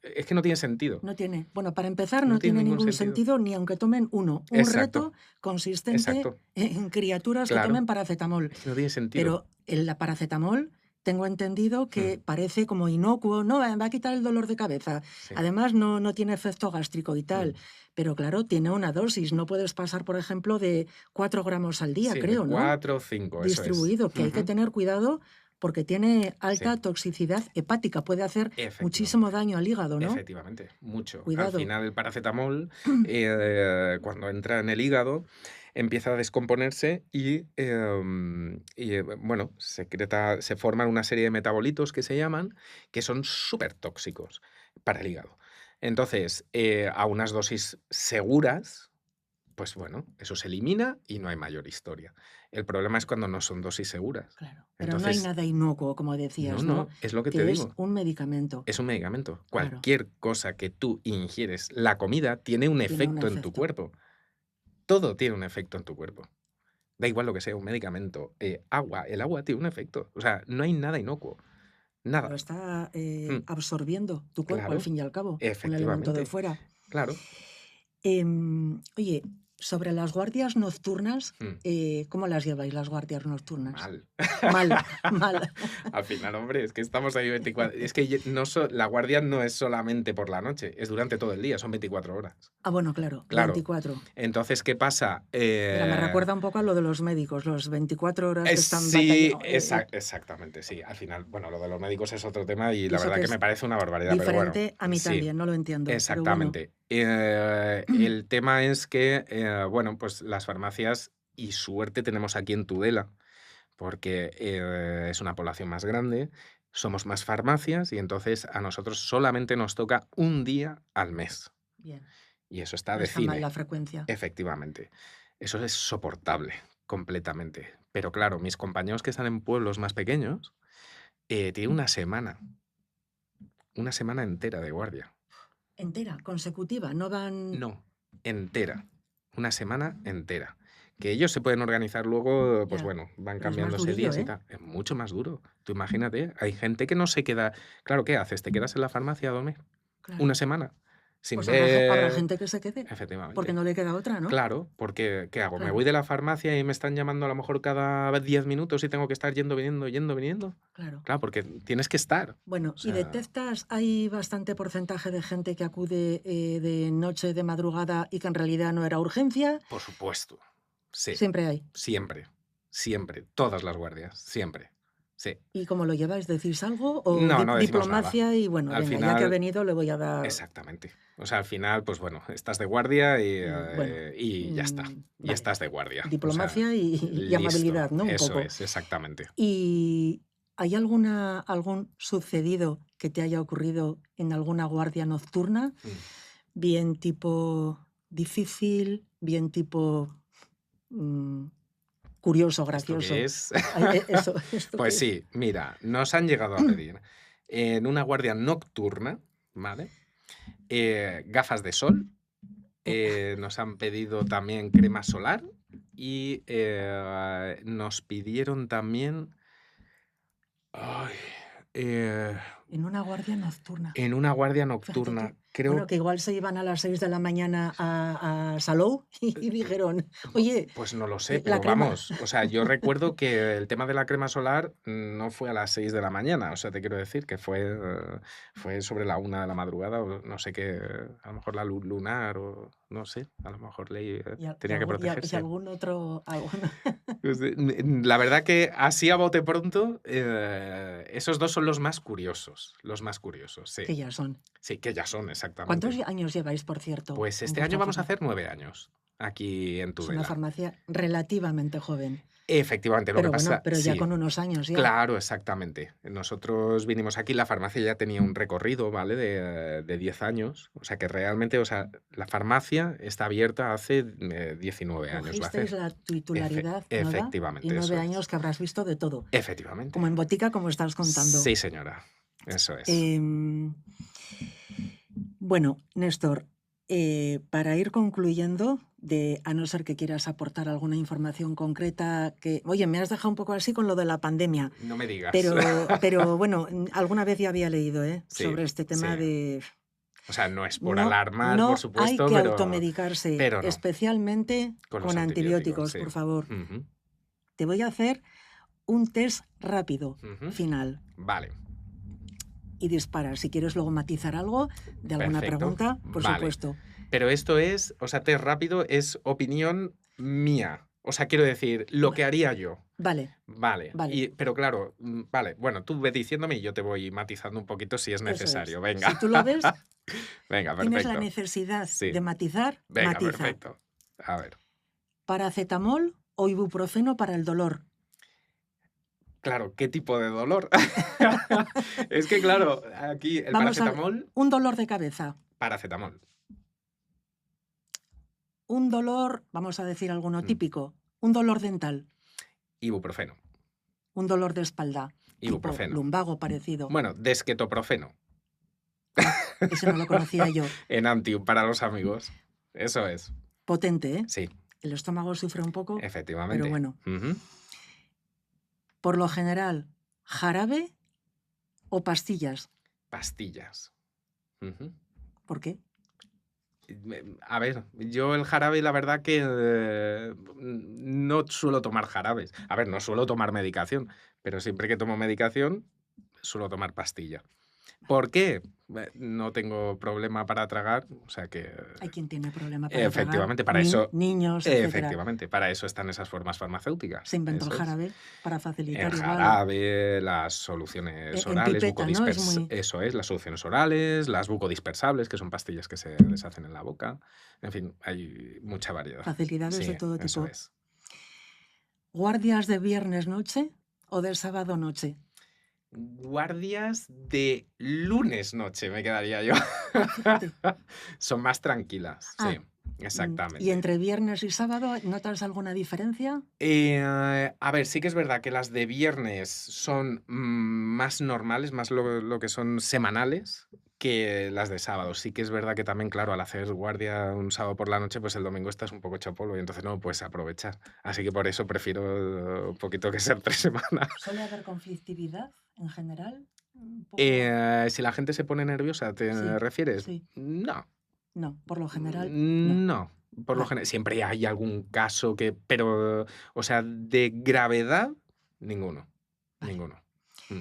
Es que no tiene sentido. No tiene. Bueno, para empezar, No no tiene tiene ningún ningún sentido. sentido ni aunque tomen uno. Un Exacto. reto consistente Exacto. en criaturas que Claro. tomen paracetamol. Es que no tiene sentido. Pero el paracetamol tengo entendido que Mm. parece como inocuo, no, va a quitar el dolor de cabeza. Sí. Además, no tiene efecto gástrico y tal. Mm. Pero claro, tiene una dosis. No puedes pasar, por ejemplo, de 4 gramos al día, Sí, creo, de ¿no? 4 o 5, eso es. Distribuido, que hay que tener cuidado porque tiene alta Sí. toxicidad hepática. Puede hacer muchísimo Efectivamente. daño al hígado, ¿no? Efectivamente, mucho. Al Cuidado. final el paracetamol, cuando entra en el hígado, empieza a descomponerse y, bueno, se forman una serie de metabolitos que se llaman, que son súper tóxicos para el hígado. Entonces, a unas dosis seguras, pues bueno, eso se elimina y no hay mayor historia. El problema es cuando no son dosis seguras. Claro. Pero no hay nada inocuo, como decías, ¿no? No, es lo que te Que es digo. un medicamento. Es un medicamento. Claro. Cualquier cosa que tú ingieres, la comida tiene un Tiene un efecto en tu efecto. cuerpo. Todo tiene un efecto en tu cuerpo. Da igual lo que sea, un medicamento, agua. El agua tiene un efecto. O sea, no hay nada inocuo. Lo Nada. está absorbiendo tu cuerpo, al Claro. fin y al cabo. Un elemento de Efectivamente. fuera. Claro. Oye, sobre las guardias nocturnas, ¿cómo las lleváis, las guardias nocturnas? Mal. Mal. Al final, hombre, es que estamos ahí 24. Es que la guardia no es solamente por la noche, es durante todo el día, son 24 horas. Ah, bueno, claro, Claro. 24. Entonces, ¿qué pasa? Mira, me recuerda un poco a lo de los médicos, los 24 horas que están Sí, batallando. exactamente, sí. Al final, bueno, lo de los médicos es otro tema y la Eso verdad que que es me parece una barbaridad, pero bueno. diferente a mí Sí, también, no lo entiendo. exactamente. El tema es que, bueno, pues las farmacias, y suerte tenemos aquí en Tudela, porque es una población más grande, somos más farmacias y entonces a nosotros solamente nos toca un día al mes. Bien. Y eso está No de está mal cine. la frecuencia. Efectivamente. Eso es soportable completamente. Pero claro, mis compañeros que están en pueblos más pequeños tienen una semana entera de guardia. Entera, consecutiva, no van... No, entera. Una semana entera. Que ellos se pueden organizar luego, pues Ya, bueno, van pero es más cambiándose durillo, días y ¿eh? tal. Es mucho más duro. Tú imagínate, hay gente que no se queda. Claro, ¿qué haces? ¿Te quedas en la farmacia, Dome? Claro. Una semana. Sin Pues ver. habrá gente que se quede, Efectivamente. porque no le queda otra, ¿no? Claro, porque ¿qué hago? ¿Me Claro. voy de la farmacia y me están llamando a lo mejor cada 10 minutos y tengo que estar yendo, viniendo? Claro. Claro, porque tienes que estar. Bueno, O sea, ¿y detectas, hay bastante porcentaje de gente que acude de noche, de madrugada y que en realidad no era urgencia? por supuesto. Sí. Siempre hay. Siempre. Todas las guardias. Siempre. Sí. ¿Y cómo lo lleváis? ¿Decís algo? ¿O No decimos diplomacia nada. y bueno, Al venga, ya que ha final. venido le voy a dar... Exactamente. O sea, al final, pues bueno, estás de guardia bueno, y ya está. Y vale. estás de guardia. O sea, Diplomacia y listo. amabilidad, ¿no? Un Eso poco. es, exactamente. Y ¿Hay algún sucedido que te haya ocurrido en alguna guardia nocturna? Mm. Bien tipo difícil, bien tipo curioso, ¿Esto qué gracioso. es? ¿Esto Pues qué es? sí, mira, nos han llegado a pedir en una guardia nocturna, ¿vale? Gafas de sol, nos han pedido también crema solar y nos pidieron también... Ay, eh, En una guardia nocturna. en una guardia Fíjate nocturna, tú. Bueno, creo... que igual se iban a las 6 de la mañana a Salou y dijeron, oye, Pues no lo sé, la pero crema. vamos, o sea, yo recuerdo que el tema de la crema solar no fue a las 6 de la mañana, o sea, te quiero decir que fue sobre la 1 de la madrugada, o no sé qué, a lo mejor la luz lunar, o no sé, a lo mejor tenía que Y protegerse. algún otro... Pues, la verdad que así a bote pronto, esos dos son los más curiosos, sí. que ya son. Sí, que ya son, ¿Cuántos exactamente. años lleváis, por cierto, Pues en este año vuestra vamos a farmacia? hacer 9 años aquí en Es una Tudela. farmacia relativamente joven, Efectivamente, lo que pero bueno, pasa, pero ya sí, con unos años ya. claro, exactamente. Nosotros vinimos aquí, la farmacia ya tenía un recorrido, ¿vale? De 10 años. O sea que realmente, o sea, la farmacia está abierta hace 19 años, ¿va a Cogisteis hacer? la titularidad nueva y Efectivamente, eso 9 años es. que habrás visto de todo, Efectivamente. como en botica, como estás contando. Sí, señora. Eso es. Em, bueno, Néstor, para ir concluyendo, a no ser que quieras aportar alguna información concreta, oye, me has dejado un poco así con lo de la pandemia, No me digas. pero bueno, alguna vez ya había leído Sí, sobre este tema sí. de... O sea, no es por No, alarmar, por no hay supuesto, que pero, automedicarse, pero no, especialmente con los con antibióticos, antibióticos, sí. por favor. Ujú, Te voy a hacer un test rápido, ujú. final, Vale, y dispara. Si quieres luego matizar algo de alguna perfecto. pregunta, por Vale. supuesto. Pero esto es, o sea, test rápido es opinión mía. O sea, quiero decir, lo que haría yo. Vale, Vale. vale. Pero claro, vale. Bueno, tú ve diciéndome y yo te voy matizando un poquito si es Eso es. necesario. Venga. Si tú lo ves, Venga, tienes la perfecto. necesidad Sí. de matizar, Venga, matiza. perfecto. A ver. Paracetamol o ibuprofeno para el dolor. Claro, ¿qué tipo de dolor? Es que, claro, aquí el Vamos a ver, paracetamol, un dolor de cabeza, paracetamol. un dolor, vamos a decir alguno Mm. típico, un dolor dental, Ibuprofeno. un dolor de espalda, tipo Ibuprofeno. lumbago parecido. Bueno, desquetoprofeno. Ah, ese no lo conocía yo. Enantium para los amigos. Eso es. Potente, ¿eh? Sí, El estómago sufre un poco, pero efectivamente. bueno. Ujú. Por lo general, jarabe o pastillas. Pastillas. Ujú. ¿Por qué? A ver, yo el jarabe, la verdad que no suelo tomar jarabes. A ver, no suelo tomar medicación, pero siempre que tomo medicación, suelo tomar pastilla. ¿Por qué? No tengo problema para tragar, o sea que... Hay quien tiene problema para tragar, Efectivamente, para eso... niños, etcétera. Efectivamente, para eso están esas formas farmacéuticas. Se inventó el Eso es. jarabe para El facilitar igual. jarabe, las soluciones En orales, pipeta, ¿no? Es muy... eso es, las soluciones orales, las bucodispersables, que son pastillas que se deshacen en la boca. En fin, hay mucha variedad. Facilidades Sí, de todo eso tipo. es. ¿Guardias de viernes noche o de sábado noche? Guardias de lunes noche, me quedaría yo. Fíjate. Son más tranquilas, Ah, sí, exactamente. ¿Y entre viernes y sábado notas alguna diferencia? A ver, sí que es verdad que las de viernes son más normales, más lo que son semanales, que las de sábado. Sí que es verdad que también, claro, al hacer guardia un sábado por la noche, pues el domingo estás un poco hecho polvo y entonces no lo puedes aprovechar. Así que por eso prefiero un poquito que ser 3 semanas. ¿Suele haber conflictividad en general? Un poco... Si la gente se pone nerviosa, ¿te Sí, refieres? sí. No. No, por lo general, no. No. Por lo Vale. general, siempre hay algún caso que. Pero, o sea, de gravedad, ninguno. Vale. Ninguno. Mm.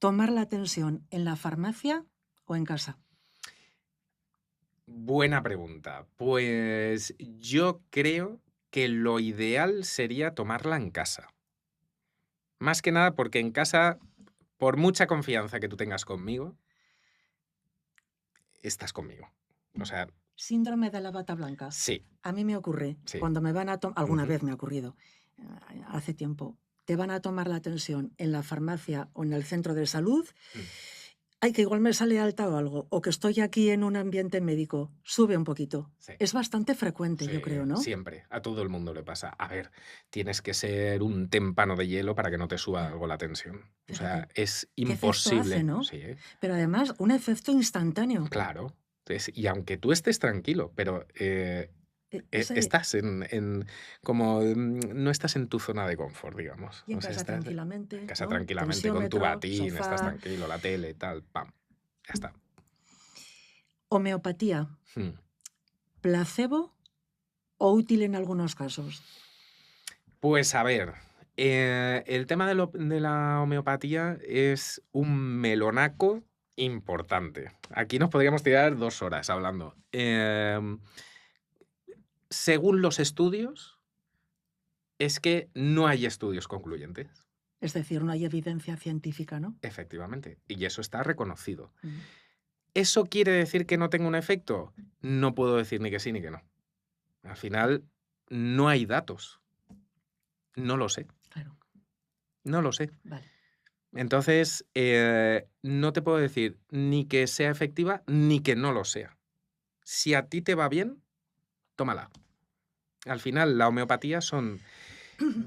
¿Tomar la tensión en la farmacia o en casa? Buena pregunta. Pues yo creo que lo ideal sería tomarla en casa. Más que nada porque en casa, por mucha confianza que tú tengas conmigo, estás conmigo. O sea, Síndrome de la bata blanca. sí, A mí me ocurre sí. cuando me van a tomar, alguna Ujú. vez me ha ocurrido, hace tiempo, te van a tomar la tensión en la farmacia o en el centro de salud, Mm. ay, que igual me sale alta o algo, o que estoy aquí en un ambiente médico, sube un poquito. Sí. Es bastante frecuente, yo Sí, creo, ¿no? siempre. A todo el mundo le pasa. A ver, tienes que ser un témpano de hielo para que no te suba Ya, algo la tensión. O sea, fíjate. es ¿Qué efecto hace, imposible. no? Sí, Pero además, un efecto instantáneo. claro. Y aunque tú estés tranquilo, pero Ese, estás como no estás en tu zona de confort, digamos. y en O sea, casa estás en tranquilamente, casa ¿no? tranquilamente con tu Tensiómetro, batín, estás sofá. tranquilo, la tele, tal, pam, ya está. Homeopatía, Hmm. placebo o útil en algunos casos. Pues a ver, el tema de la homeopatía es un melonaco importante. Aquí nos podríamos tirar 2 horas hablando. Según los estudios, es que no hay estudios concluyentes, Es decir, no hay evidencia científica, ¿no? efectivamente, y eso está reconocido. Mm, ¿Eso quiere decir que no tenga un efecto? No puedo decir ni que sí ni que no. Al final, no hay datos. No lo sé, claro, no lo sé. vale. Entonces, no te puedo decir ni que sea efectiva ni que no lo sea. Si a ti te va bien, tómala. Al final, la homeopatía son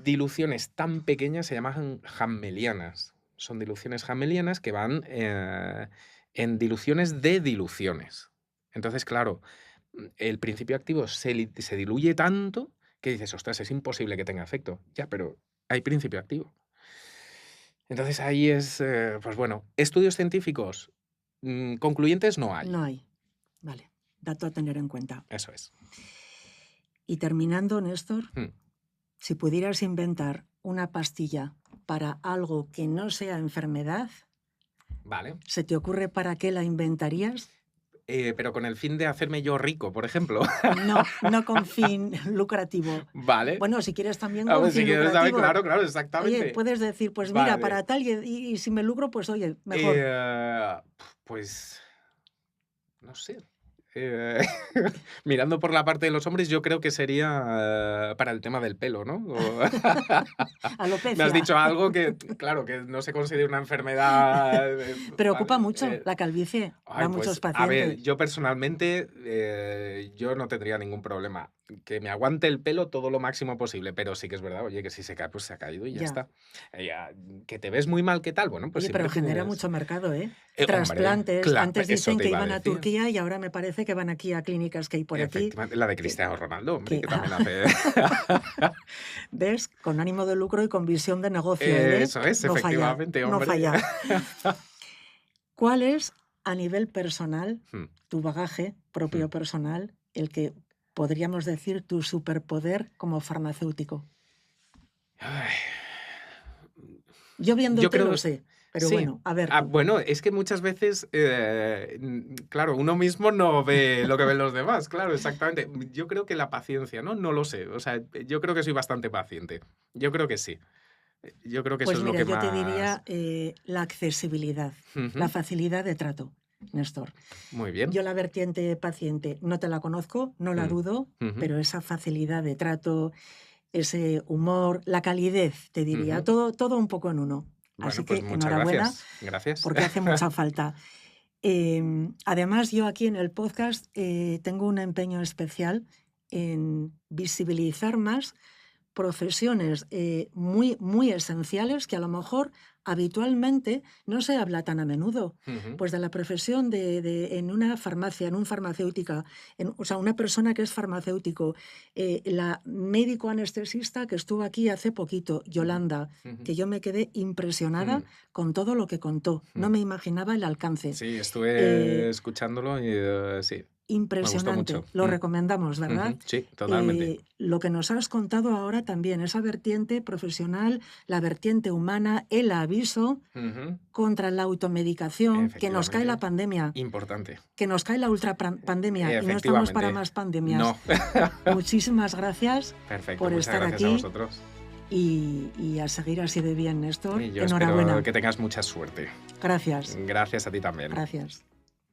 diluciones tan pequeñas, se llaman jammelianas. Son diluciones jammelianas que van en diluciones de diluciones. Entonces, claro, el principio activo se diluye tanto que dices, ostras, es imposible que tenga efecto. Ya, pero hay principio activo. Entonces ahí es, pues bueno, estudios científicos concluyentes no hay. No hay. Vale, dato a tener en cuenta. Eso es. Y terminando, Néstor, Mm, si pudieras inventar una pastilla para algo que no sea enfermedad, Vale. ¿se te ocurre para qué la inventarías? Pero con el fin de hacerme yo rico, por ejemplo. No, no con fin lucrativo. Vale. Bueno, si quieres también A con ver, si fin quieres saber, lucrativo. claro, Oye, exactamente. puedes decir, pues mira, Vale. para tal y si me lucro, pues oye, mejor. Pues no sé. Mirando por la parte de los hombres, yo creo que sería para el tema del pelo, ¿no? Me has Alopecia. dicho algo que, claro, que no se considera una enfermedad. Preocupa ¿Vale? mucho la calvicie. Ay, Va muchos pues, a ver, pacientes. yo personalmente, yo no tendría ningún problema. Que me aguante el pelo todo lo máximo posible, pero sí que es verdad, oye, que si se cae, pues se ha caído y ya Ya. está. Que te ves muy mal, ¿qué tal? Bueno, pues Oye, pero siempre genera tienes... mucho mercado, ¿eh? Hombre, Trasplantes. claro, Antes eso dicen te que iba a iban a decir. Turquía y ahora me parece que van aquí a clínicas que hay por aquí. Efectivamente, la de que- Cristiano Ronaldo, hombre, que- que también hace... ¿Ves? Con ánimo de lucro y con visión de negocio, ¿eh? Eso es, No falla, efectivamente, no hombre. falla. ¿Cuál es, a nivel personal, Hmm, tu bagaje propio hmm. personal, el que podríamos decir tu superpoder como farmacéutico? Ay, Yo yo viéndote lo creo... sé, pero Sí. bueno, a ver tú. Bueno, es que muchas veces, claro, uno mismo no ve lo que ven los demás, claro, exactamente. Yo creo que la paciencia, ¿no? No lo sé. O sea, yo creo que soy bastante paciente. Yo creo que sí. Yo creo que eso Pues es lo mira, que yo te más... diría la accesibilidad, la Ujú, facilidad de trato, Néstor. muy bien. Yo la vertiente paciente no te la conozco, no la Mm, dudo, ujú, pero esa facilidad de trato, ese humor, la calidez, te diría, ujú. todo un poco en uno. Así Bueno, pues que muchas enhorabuena, gracias. Gracias. porque hace mucha falta. Además, yo aquí en el podcast tengo un empeño especial en visibilizar más profesiones muy, muy esenciales que a lo mejor habitualmente no se habla tan a menudo. Ujú, Pues de la profesión en una farmacia, en un farmacéutica, o sea, una persona que es farmacéutico, la médico anestesista que estuvo aquí hace poquito, Yolanda, ujú, que yo me quedé impresionada mm, con todo lo que contó. No mm. me imaginaba el alcance. Sí, estuve Eh, escuchándolo y sí, me gustó Impresionante, mucho. lo recomendamos, ¿verdad? Ujú, sí, totalmente. Lo que nos has contado ahora también, esa vertiente profesional, la vertiente humana, el aviso Ujú, contra la automedicación, que nos cae la efectivamente. pandemia, Importante. que nos cae la ultrapandemia y no estamos para Efectivamente. más pandemias. No. Muchísimas gracias Perfecto, por muchas estar gracias a aquí vosotros. y a seguir así de bien, Néstor. Y yo Enhorabuena. espero que tengas mucha suerte. Gracias, Gracias a ti también. gracias.